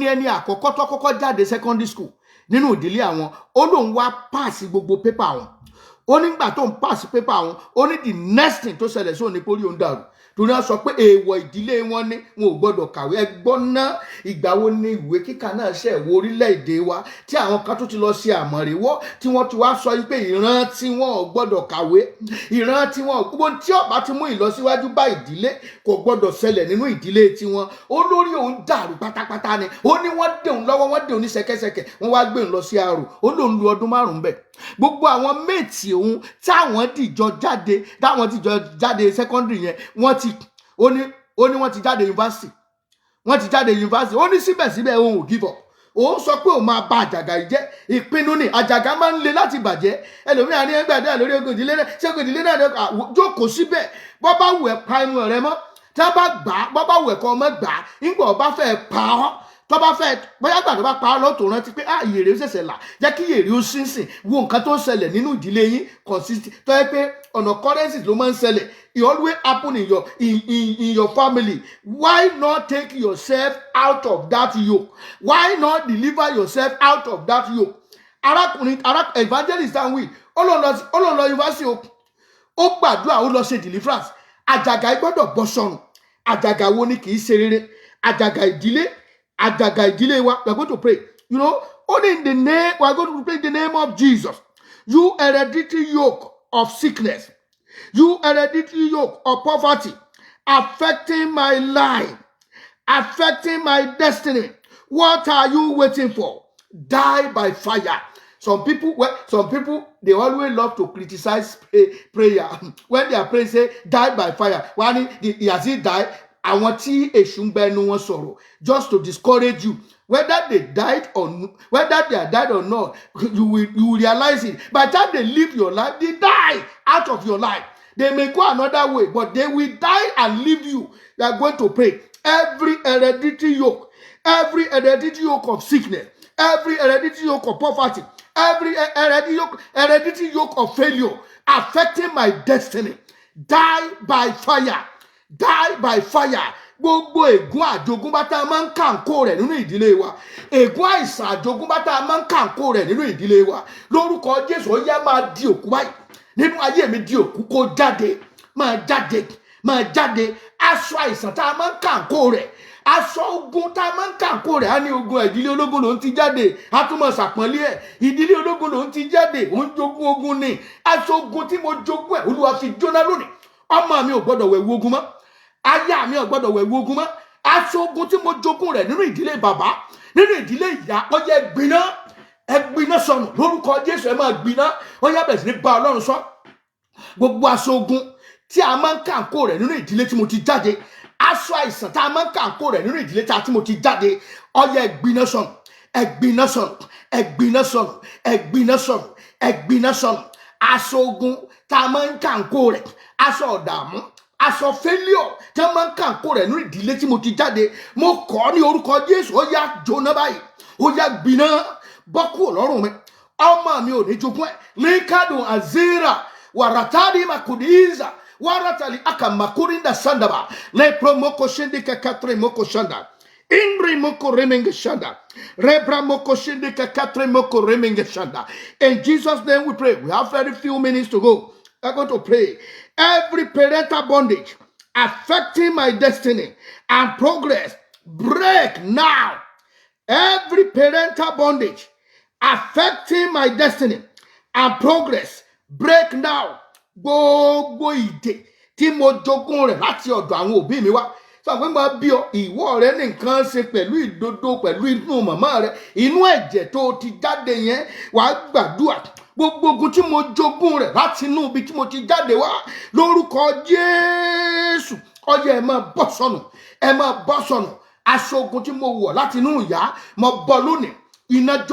ẹni àkọ́kọ́ tó kọ́kọ́ jáde secondary school nínú ìdílé àwọn ó lóun wá pass gbogbo paper àwọn ó nígbà tó ń pass paper àwọn ó ní the next thing tó ṣẹlẹ̀ sí òun ní pórí òun dàrú torí wọ́n sọ pé èèwọ̀ ìdílé wọn ní wọn ò gbọ́dọ̀ kàwé. ẹgbọ́n náà ìgbà wo ni ìwé kíkà náà ṣe wo orílẹ̀-èdè wa tí àwọn kan tó ti lọ ṣe àmọ̀rèwọ́ tí wọ́n ti wá sọ pé ìran tí wọn ò gbọ́dọ̀ kàwé, ìran tí wọn ò gbogbo tí ó bá ti mú ìlọsíwájú bá ìdílé kò gbọ́dọ̀ ṣẹlẹ̀ nínú ìdílé tiwọn. olórí òun dàrú pátápátá ni ó ní wọ́n dé òun lọ́wọ́ wọ́n dé òun ní ṣẹ̀kẹ̀ṣẹ̀kẹ̀ wọ́n wá gbé òun lọ sí àrò ó lóun lu ọdún 5 bẹ́ẹ̀. gbogbo àwọn méètì òun táwọn dìjọ jáde secondary yẹn wọ́n ti ó ní wọ́n ti jáde yunifásitì ó ní síbẹ̀síbẹ̀ òun ò give up. òun sọ pé òun máa bà àjàgà yìí jẹ́. ìpinnu ni àjàgà máa ń le láti bàjẹ́. ẹlòmíràn ní ẹgbẹ́ lórí ogun ìdílé náà ṣé ogun ìdílé náà jókòó síbẹ̀ bọ́ bá wù ẹ́ pa inú rẹ mọ́ tí wọ́n bá gbà á bọ́ bá wù ẹ́ kọ́ ọmọ gbà á nígbà ọba fẹ́ pa ọ́ tó bá fẹ́ bóyá gbà tó bá pa ọ́ lọ́tò rántí pé ìyèrè ó ṣẹ̀ṣẹ̀ là jẹ́ kí ìyèrè ó sínsìn wo nǹkan tó ń ṣẹlẹ̀ nínú ìdílé yín consistent tó yẹ pé ọ̀nà currencies ló máa ń ṣẹlẹ̀. It always happen in your family. Why not take yourself out of that yoke? Why not deliver yourself out of that yoke? arákùnrin evangelist anwi ó lọ yunifásitì ó gbàdúrà ó lọ ṣe deliverance. àjàgà gbọ́dọ̀ bọ́ sọ̀rùn. àjàgà wo ni kì í ṣe rere? àjàgà ìdílé wa. We are going to pray. Only in the name, we are going to pray in the name of Jesus. You hereditary yoke of sickness, you hereditary yoke of poverty, affecting my life, affecting my destiny. What are you waiting for? Die by fire. Some people, they always love to criticize prayer. When they are praying, say, die by fire. When he has died, àwọn tí èṣù ń bẹnu wọn sọ̀rọ̀ just to discourage you. Whether they are died or not, you will realize it. By the time they live your life, they die out of your life. They may go another way, but they will die and leave you. You are going to pray. Every hereditary yoke of sickness, every hereditary yoke of poverty, every hereditary yoke of failure affecting my destiny, die by fire. Die by fire. Gbogbo ègún àjogúnbá tá a máa ń kàǹkó rẹ̀ nínú ìdílé wa, ègún àìsàn àjogúnbá tá a máa ń kàǹkó rẹ̀ nínú ìdílé wa, lórúkọ Jésù ó yá máa di òkú báyìí. Nínú ayé mi di òkú kó jáde, máa jáde. Aṣọ àìsàn tá a máa ń kàǹkó rẹ̀, aṣọ ogun tá a máa ń kàǹkó rẹ̀, á ní ogun ìdílé ológun ló ń ti jáde, á tún máa ṣàpọ́nlé ẹ̀. ìdílé ológun ló ń ti jáde, ó ń jogún ogun ni. Aṣọ ogun tí mo jogún ẹ̀ Olúwa fi jóná lónìí. Ọmọ mi ò gbọ́dọ̀ wẹ̀wù ogun mọ́. Aya mi ò gbọ́dọ̀ wẹ̀wù ogun mọ́. Aṣọ ogun tí mo jogún rẹ̀ nínú ìdílé bàbá, nínú ìdílé ìyá, ó yẹ gbiná sọnù lórúkọ Jésù. ẹ máa gbiná. Ó yá bẹ̀rẹ̀ sí ní bá Ọlọ́run sọ. Gbogbo aṣọ ogun tí a máa ń kàǹkó rẹ̀ nínú ìdílé tí mo ti jáde, aṣọ àìsàn tá a máa ń kàǹkó rẹ̀ nínú ìdílé tí mo ti jáde, ó yẹ gbiná sọnù. Aṣọ ogun tá a máa ń kàǹkó rẹ̀, aṣọ ọ̀dààmú, aṣọ failure tí a máa ń kàǹkó rẹ̀ nínú ìdílé tí mo ti jáde, mo kọ̀ ní orúkọ Jésù. Ó yá jóná báyìí, ó yá gbiná, bọ́ kúrò lọ́rùn mi. Ọmọ mi ò ní jogún ẹ̀. Likado azira waratari makudiza waratali akamakurinda sandaba lepro moko shindika katre moko shanda Indri moko remenge shanda. Rebra moko shindika katre moko remenge shanda. In Jesus' name we pray. We have very few minutes to go. I'm going to pray. Every parental bondage affecting my destiny and progress, break now. Every parental bondage affecting my destiny and progress, break now. Gbogbo ìdè tí mo jogún rẹ̀ láti ọ̀dọ̀ àwọn òbí mi wá. Sọ pé máa bí ọ, ìwọ rẹ ní nǹkan ṣe pẹ̀lú ìdodo, pẹ̀lú inú màmá rẹ, inú ẹ̀jẹ̀ tó ti jáde yẹn, wàá gbàdúrà. Gbogbo ogun tí mo jogún rẹ̀ láti inú ibi tí mo ti jáde wá, lórúkọ Jésù, ó yá ẹ máa bọ́ sọnù. Aṣọ ogun tí mo wọ̀ láti inú ìyá, mo bọ́ lónìí. Iná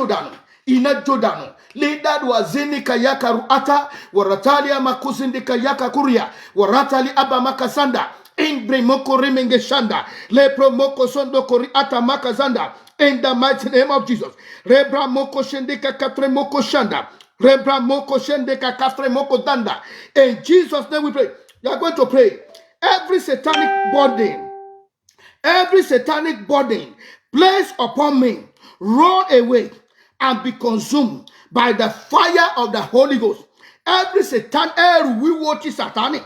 jó dànù. Lidadu azini kayaka ruata, waratali amakuzindi kayaka kuria, waratali abamakasanda. Indre moko remenge shanda, lepro moko sondo kori ata makazanda. In the mighty name of Jesus, rebra moko shendika katre moko shanda, rebra moko shendika katre moko danda. In Jesus' name we pray. You are going to pray. Every satanic burden placed upon me, roll away and be consumed by the fire of the Holy Ghost. every satan ẹrù wíwo ti sátánì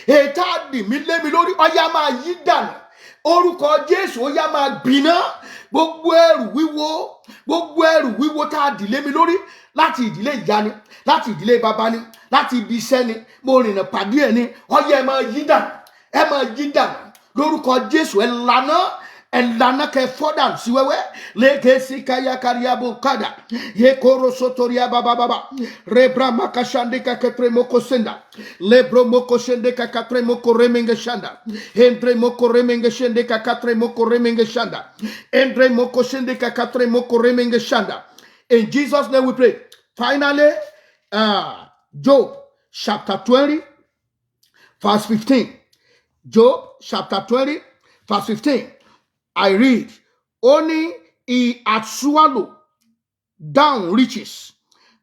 ètò àdìmí lémi lórí ọyá máa yí dànù orúkọ Jésù ó yá máa gbiná gbogbo ẹrù wíwo tá a dì lémi lórí láti ìdílé ìyá ni láti ìdílé bàbá ni láti ibi iṣẹ́ ni mo rìnà pàdé ẹ̀ ni ọyá ẹ máa yí dànù lórúkọ Jésù ẹ̀lànà kẹfọ́dà sí wẹ́wẹ́ lẹ́gẹ̀ẹ́sì káyàkáríàbò kádà yekoro sotoria bababa rebra makashande kakatre moko senda lebro moko shende kakatre moko remenge shanda entre moko remenge shende kakatre moko remenge shanda entre moko shende kakatre moko remenge shanda. In Jesus' name we pray. Finally, Job chapter 20 verse 15. Job chapter 20 verse 15. I read, only he hath swallowed down riches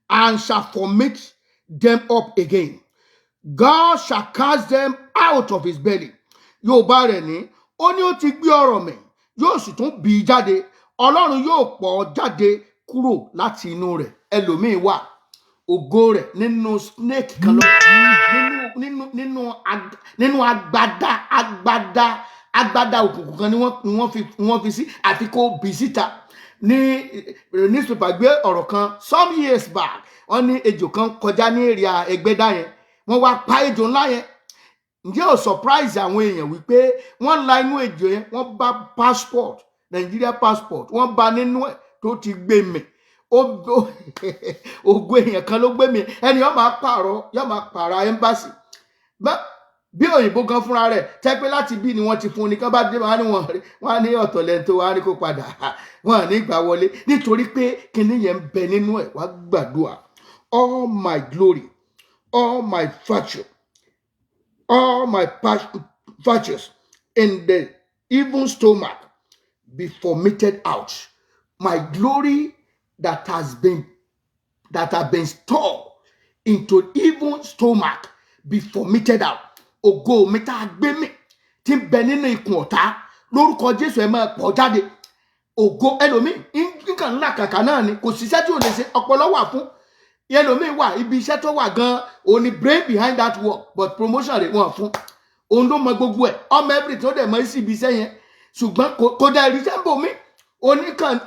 and shall vomit them up again. God shall cast them out of his belly. Yorùbá rẹ̀ ní, ó ní ó ti gbé ọ̀rọ̀ mì, yóò sì tún bì í jáde. Ọlọ́run yóò pọ̀ jáde kúrò láti inú rẹ̀. Ẹlòmíì wà, ògo rẹ̀ nínú snake kan lọ, nínú agbádá òkùnkùn kan ni wọ́n fi sí àti kó bì síta. Ní newspaper gbé ọ̀rọ̀ kan some years back wọ́n ní ejò kan kọjá ní èrìà Ẹgbẹ́dá yẹn wọ́n wá pa ejò ńlá yẹn. Ǹjẹ́ ò surprise àwọn èèyàn wípé wọ́n la inú ejò yẹn wọ́n bá passport Nigeria passport wọ́n bá nínú ẹ̀ tó ti gbé mi ògo èèyàn kan ló gbé mi ẹni yóò máa pààrọ̀ embassy bí òyìnbó gan fúnra rẹ̀ tẹ́ pé láti bí ni wọ́n ti fún ni kán bá dé wọ́n á ní ọ̀tọ̀ lẹ́nu tó wọ́n á ní kó padà wọ́n á ní gbà wọlé nítorí pé kinní yẹn ń bẹ nínú ẹ̀ wá gbàdúrà. All my glory, all my virtue, all my virtues in the evil stomach be vomited out. My glory that have been stored into evil stomach be vomited out. Ògo mi tá a gbé mi tí ń bẹ nínú ikùn ọ̀tá lórúkọ Jésù ẹ máa pọ̀ jáde. Ògo ẹlòmíì nǹkan ńlá kàkà náà ni kò síṣẹ́ tí ò lè ṣe ọpọlọ wà fún ẹlòmíì wà ibi iṣẹ́ tó wà gan òní brain behind that work but promotion rẹ̀ wọ́n fún òun ló mọ gbogbo ẹ̀ ọmọ everything tó dẹ̀ mọ́ sí ibi iṣẹ́ yẹn ṣùgbọ́n kò dá ìrísẹ́ ń bò mí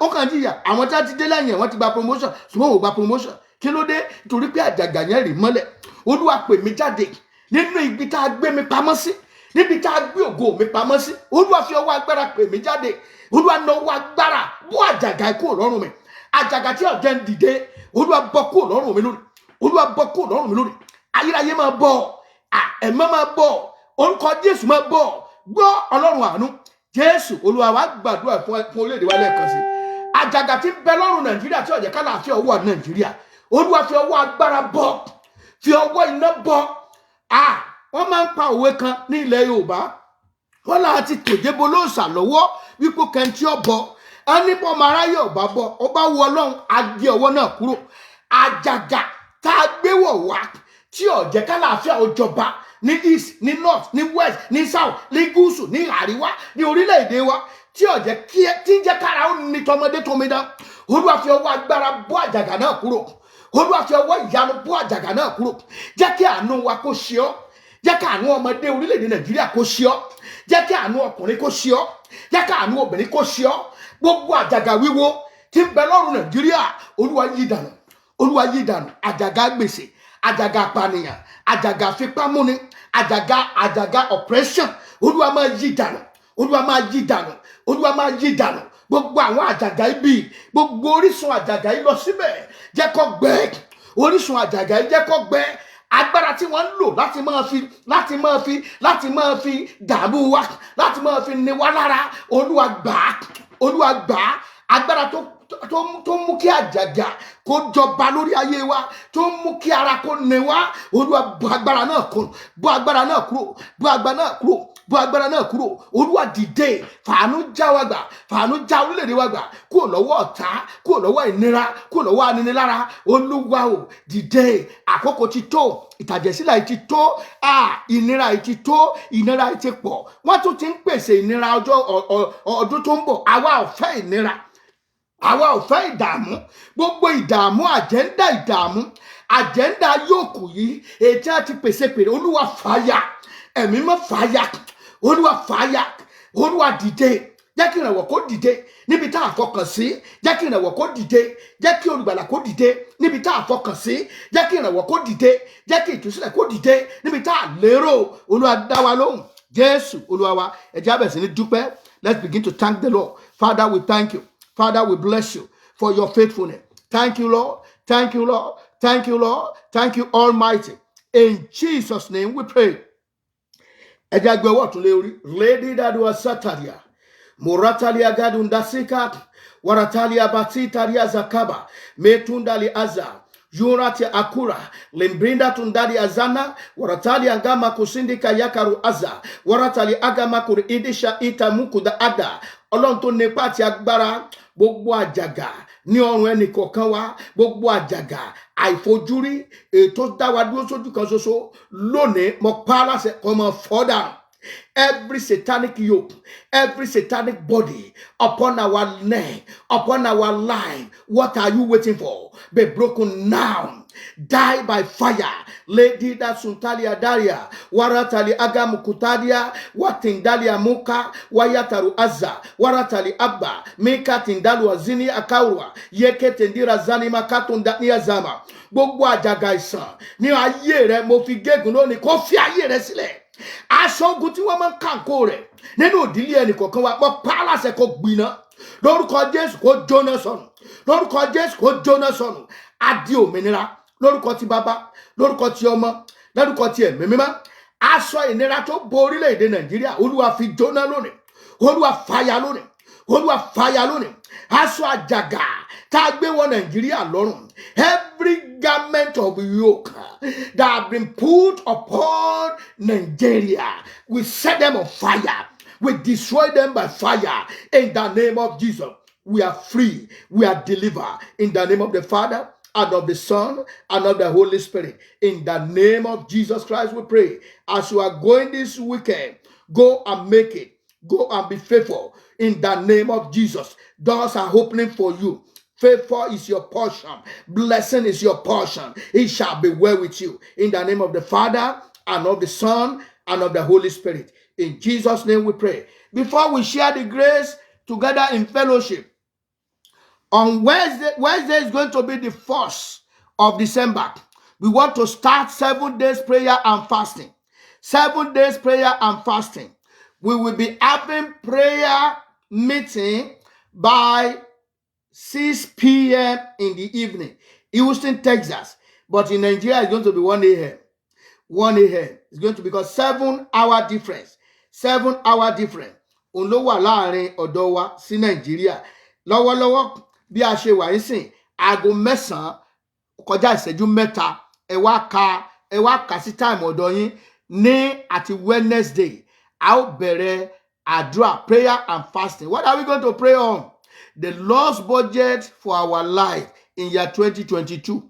ó kàn jìyà àwọn tí wọ́n ti dé lẹ́yìn wọ́n ti gba promotion ṣùgbọ́n wọ́n gba promotion kí ló dé torí pé àjàgà yẹn rì mọ́lẹ̀. Olúwa pè mí jáde nínú ibi tá a gbé mi pamọ́ sí níbi tá a gbé ògo mi pamọ́ sí. Olúwa fi ọwọ́ agbára pè mí jáde. Olúwa na ọwọ́ agbára bọ́ àjàgà kúrò lọ́rùn mi. Àjàgà tí ọ̀jẹ̀ ń dìde Olúwa bọ́ kúrò lọ́rùn mi lónìí. Olúwa bọ́ kúrò lọ́rùn mi lónìí. Ayérayé máa bọ́ ẹ̀mọ́ máa bọ́ orúkọ Jésù máa bọ́ gbọ́ Ọlọ́run àánú Jésù. Olúwa wa gbàdúrà fún orílẹ̀-èdè wa lẹ́ẹ̀kan sí. Àjàgà tí ń bẹ lọ́rùn Nàìjíríà tí ọ̀jẹ̀ kálàáfíà wà Nàìjíríà Olúwa fi ọwọ́ agbára bọ́ fi ọwọ́ iná bọ́. Wọ́n máa ń pa òwe kan ní ilẹ̀ Yorùbá wọ́n láti tòjébo lóòsà lọ́wọ́ wípé kẹ́ntì ọ̀bọ ẹni bọ́ ọmọ aráyé ọ̀bá bọ́ ọba wọ Ọlọ́run á gé ọwọ́ náà kúrò. Àjàgà tá a gbé wọ̀ wá tí ọ̀jẹ̀ kálàáfíà ó jọba ní east ní north ní west ní south ní gúúsù ní àríwá ní orílẹ̀-èdè wa tí ọ̀jẹ̀ tí ń jẹ́ kára ó ní tọmọdé tómidán. Olúwa fi ọwọ́ agbára bọ́ àjàgà náà kúrò. Olúwa fi ọwọ́ ìyanu bọ́ àjàgà náà kúrò. Jẹ́ kí àánú wa kó ṣe ọ́. Jẹ́ kí àánú ọmọdé orílẹ̀-èdè Nàìjíríà kó ṣe ọ́. Jẹ́ kí àánú ọkùnrin kó ṣe ọ́. Jẹ́ kí àánú obìnrin kó ṣe ọ́. Gbogbo àjàgà wíwo tí ń bẹ lọ́rùn Nàìjíríà Olúwa yí dànù. Olúwa yí dànù. Àjàgà gbèsè, àjàgà apànìyàn, àjàgà fipámúni, àjàgà oppression Olúwa máa yí dànù. Olúwa máa yí dànù. Olúwa máa yí dànù. Gbogbo àwọn àjàgà ibi gbogbo orísun àjàgà yìí lọ síbẹ̀ jẹ́ kó gbẹ. Orísun àjàgà yìí jẹ́ kó gbẹ. Agbára tí wọ́n ń lò láti máa fi dààmú wa láti máa fi ní wa lára Olúwa gbà á. Olúwa gbà á. Agbára tó mú kí àjàgà kó jọba lórí ayé wa tó mú kí ara kó ní wa Olúwa bọ́ agbára náà kúrò. Bọ́ agbára náà kúrò. Bọ́ agbára náà kúrò. Bọ́ agbára náà kúrò. Olúwa dìde fàánú já wa gbà fàánú já orílẹ̀-èdè wa gbà kúrò lọ́wọ́ ọ̀tá kúrò lọ́wọ́ ìnira kúrò lọ́wọ́ aninilára. Olúwa o dìde àkókò ti tó ìtàjẹ̀sílẹ̀ ti tó ìnira ti tó ìnira ti pọ̀ wọ́n tún ti ń pèsè ìnira ọdún tó ń bọ̀. Àwa ò fẹ́ ìnira. Àwa ò fẹ́ ìdààmú gbogbo ìdààmú àjẹ́ndà ìdààmú agenda yòókù yìí ètí àti pèsè pèrè olúwa fàáyà ẹ̀mí mọ́ fàáyà olúwa fàáyà olúwa dìde jẹ́ kí ìrànwọ́ kó dìde níbi tá a fọkàn sí jẹ́ kí ìrànwọ́ kó dìde jẹ́ kí olùgbàlà kó dìde níbi tá a fọkàn sí jẹ́ kí ìrànwọ́ kó dìde jẹ́ kí ìtúsílẹ̀ kó dìde níbi tá a lérò olúwa dá wa lóhùn jésù olúwa wa ẹ jẹ́ á bẹ̀rẹ̀ sí ní dúpẹ́. Let's begin to thank the Lord. Father, we thank you. Father, we bless you for your faithfulness. Thank you, Lord. Thank you, Lord. Thank you, Lord. Thank you, Almighty. In Jesus' name we pray. Ẹ jẹ́ á gbé ọwọ́ ọ̀tún lé orí. Lady Dadua Sataria. Moratalia Gadundasika. Waratalia Batitaria Zakaba. Metundali Aza. Yurati Akura, Limbrinda Tundari Azana, Waratali Agama Kusindika Yakaru Aza, Waratali Agama Kuri Idisha Itamuku da Ada, Ọlọ́run tó nípa àti agbára gbogbo àjàgà ní ọrùn ẹnì kọ̀ọ̀kan wa, gbogbo àjàgà àìfojúrí ètò dá wa dúró sójú kan ṣoṣo lónìí mo pa á láṣẹ kó máa fọ́ dànù. Every satanic yoke, every satanic body upon our neck, upon our life, what are you waiting for? Be broken now. Die by fire. Lady da suntalia daria, waratali agamu kutadia, watindalia muka, wayataru azza, waratali abba, mika tindalu azini akaurwa, yeke tendira zani makatunda ni azama. Gbogbo àjàgà ìsàn ní ayé rẹ mo fi gégùn lónìí kó fi ayé rẹ sílẹ̀. Aṣọ ogun tí wọ́n máa ń kàǹkó rẹ̀ nínú ìdílé ẹnì kọ̀ọ̀kan wa pọ̀ pa á láṣẹ kó gbiná lórúkọ Jésù kó jóná sọnù lórúkọ Jésù kó jóná sọnù á di òmìnira lórúkọ ti bàbá lórúkọ ti ọmọ lórúkọ ti ẹ̀mí mímọ́. Aṣọ ìnira tó bo orílẹ̀-èdè Nàìjíríà olúwa fi jóná lónìí olúwa fàyà lónìí olúwa fàyà lónìí. Aṣọ àjàgà tá a gbé wọ Nàìjíríà lọ́rùn, every garment of yoke that have been put upon Nigeria, we set them on fire. We destroy them by fire in the name of Jesus. We are free. We are delivered in the name of the Father and of the Son and of the Holy Spirit. In the name of Jesus Christ we pray. As you are going this weekend, go and make it. Go and be faithful in the name of Jesus. Doors are opening for you. Favor is your portion. Blessing is your portion. It shall be well with you. In the name of the Father and of the Son and of the Holy Spirit. In Jesus' name we pray. Before we share the grace together in fellowship, on Wednesday is going to be the 1st of December. We want to start 7 days prayer and fasting. 7 days prayer and fasting. We will be having prayer meeting by 6 p.m. in the evening, Houston, Texas. But in Nigeria, it's going to be 1 a.m. 1 a.m. It's going to be because 7-hour difference. 7-hour difference. Òun ló wà láàrin ọ̀dọ̀ wa sí Nàìjíríà. Lọ́wọ́lọ́wọ́ bí a ṣe wà nísìn, aago 9 kọjá ìṣẹ́jú 3. Ẹ wá kà sí time ọ̀dọ̀ yín ní àti Wednesday. A ó bẹ̀rẹ̀ àdúrà, prayer and fasting. What are we going to pray on? The Lord's budget for our life in year 2022.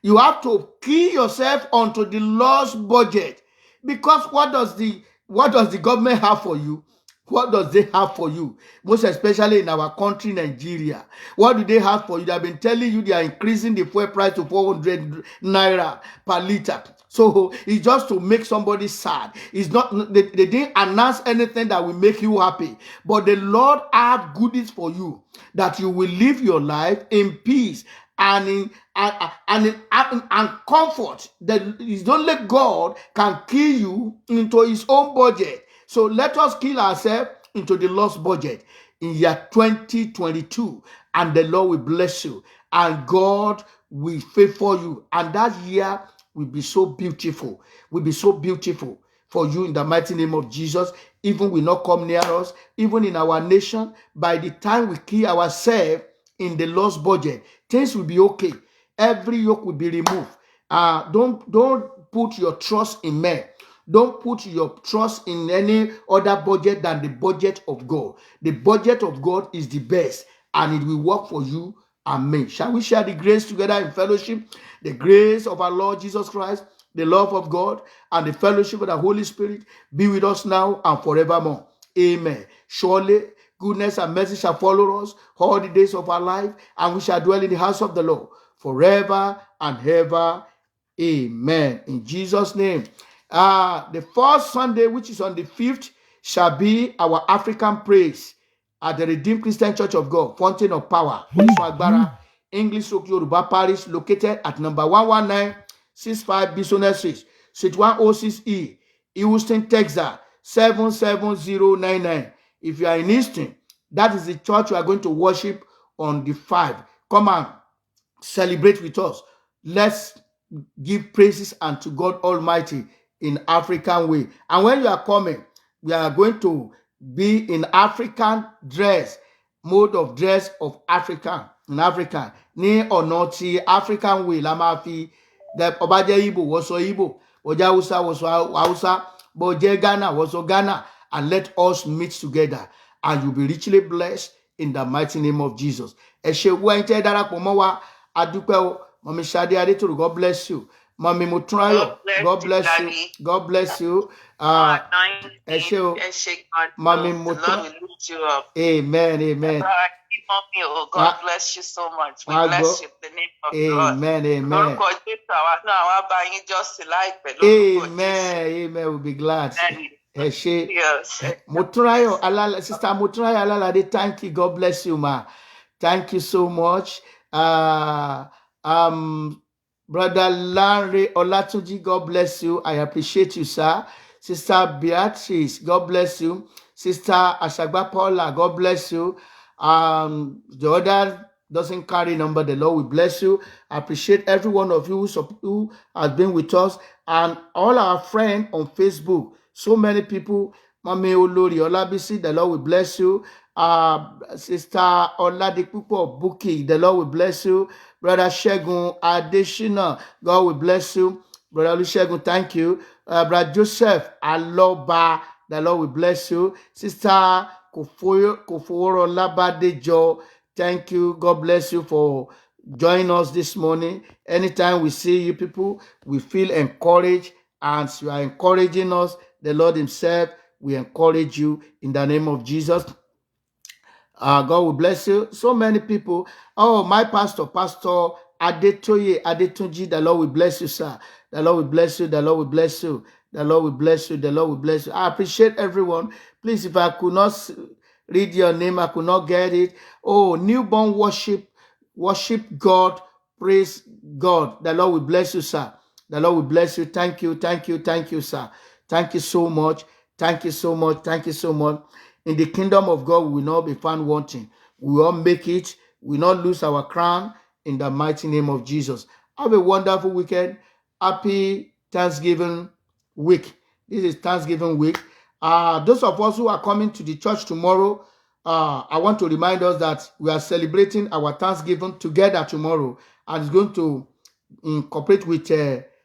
You have to key yourself onto the Lord's budget, because what does the government have for you? What does they have for you? Most especially in our country, Nigeria. What do they have for you? They have been telling you they are increasing the fuel price to 400 naira per liter. So it's just to make somebody sad. It's not, they didn't announce anything that will make you happy. But the Lord have goodies for you, that you will live your life in peace and comfort. That is only God can kill you into his own budget. So let us kill ourselves into the Lord's budget in year 2022, and the Lord will bless you, and God will favor you, and that year will be so beautiful. Will be so beautiful for you in the mighty name of Jesus. Even will not come near us, even in our nation. By the time we kill ourselves in the Lord's budget, things will be okay. Every yoke will be removed. Don't put your trust in men. Don't put your trust in any other budget than the budget of God. The budget of God is the best, and it will work for you. Amen. Shall we share the grace together in fellowship? The grace of our Lord Jesus Christ, the love of God, and the fellowship of the Holy Spirit be with us now and forevermore. Amen. Surely goodness and mercy shall follow us all the days of our life, and we shall dwell in the house of the Lord forever and ever. Amen. In Jesus' name. The first Sunday, which is on the 5th, shall be our African praise at the Redeemed Christian Church of God, Fountain of Power, English Yoruba Parish, located at number 11965 Business Street, Suite 106E, Houston, Texas, 77099. If you are in Houston, that is the church you are going to worship on the 5th. Come and celebrate with us. Let's give praises unto God Almighty in African way. And when you are coming, we are going to be in African dress, mode of dress of African, in African. Ní ọ̀nà ti African way la máa fi, ọba jẹ́ Igbo wọ́n sọ Igbo, ọjà Hausa wọ́n sọ Hausa, bó jẹ́ Ghana wọ́n sọ Ghana, and let us meet together and you'll be richly blessed in the mighty name of Jesus. Ẹ ṣé wọ́n ẹ̀yin tẹ́ darapọ̀ mọ́ wa, adúpẹ́ o. Mommy Shade Adetoro, God bless you. Mommy Mutrayo, God bless you. God bless you. Mommy Mutrayo. Amen, amen. God bless you so much. We bless you in the name of God. Amen, amen. Amen, amen. We'll be glad. Yes. Mutrayo, Sister Mutrayo Alalade, thank you. God bless you, ma. Thank you so much. Brother Larry Olatunji, God bless you. I appreciate you, sir. Sister Beatrice, God bless you. Sister Ashagba Paula, God bless you. The other doesn't carry number. The Lord will bless you. I appreciate every one of you who has been with us and all our friends on Facebook. So many people. Mami Olori Olabisi, the Lord will bless you. Sister Oladipupo Buki, the Lord will bless you. Brother Shegun Adeshina, God will bless you. Brother Olusegun, thank you. Brother Joseph Aloba, the Lord will bless you. Sister Koforo Labadejo, thank you. God bless you for joining us this morning. Anytime we see you people, we feel encouraged, and you are encouraging us. The Lord himself will encourage you in the name of Jesus. God will bless you. So many people. Oh, my pastor, Pastor Adetoye Adetunji, the Lord will bless you, sir. The Lord will bless you. The Lord will bless you. The Lord will bless you. The Lord will bless you. I appreciate everyone. Please, if I could not read your name, I could not get it. Oh, newborn worship God, praise God. The Lord will bless you, sir. The Lord will bless you. Thank you, thank you, thank you, sir. Thank you so much. Thank you so much. Thank you so much. In the kingdom of God, we will not be found wanting. We will make it. We will not lose our crown in the mighty name of Jesus. Have a wonderful weekend. Happy Thanksgiving week. This is Thanksgiving week. Those of us who are coming to the church tomorrow, I want to remind us that we are celebrating our Thanksgiving together tomorrow, and it's going to incorporate with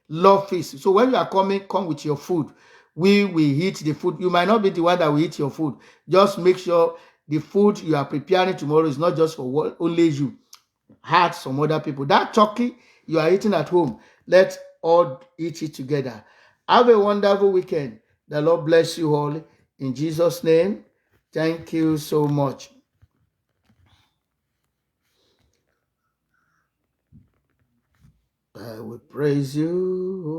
love feast. So when you are coming, come with your food. We will eat the food. You might not be the one that will eat your food. Just make sure the food you are preparing tomorrow is not just for only you. Had some other people. That turkey you are eating at home, let's all eat it together. Have a wonderful weekend. The Lord bless you all. In Jesus' name, thank you so much. I will praise you.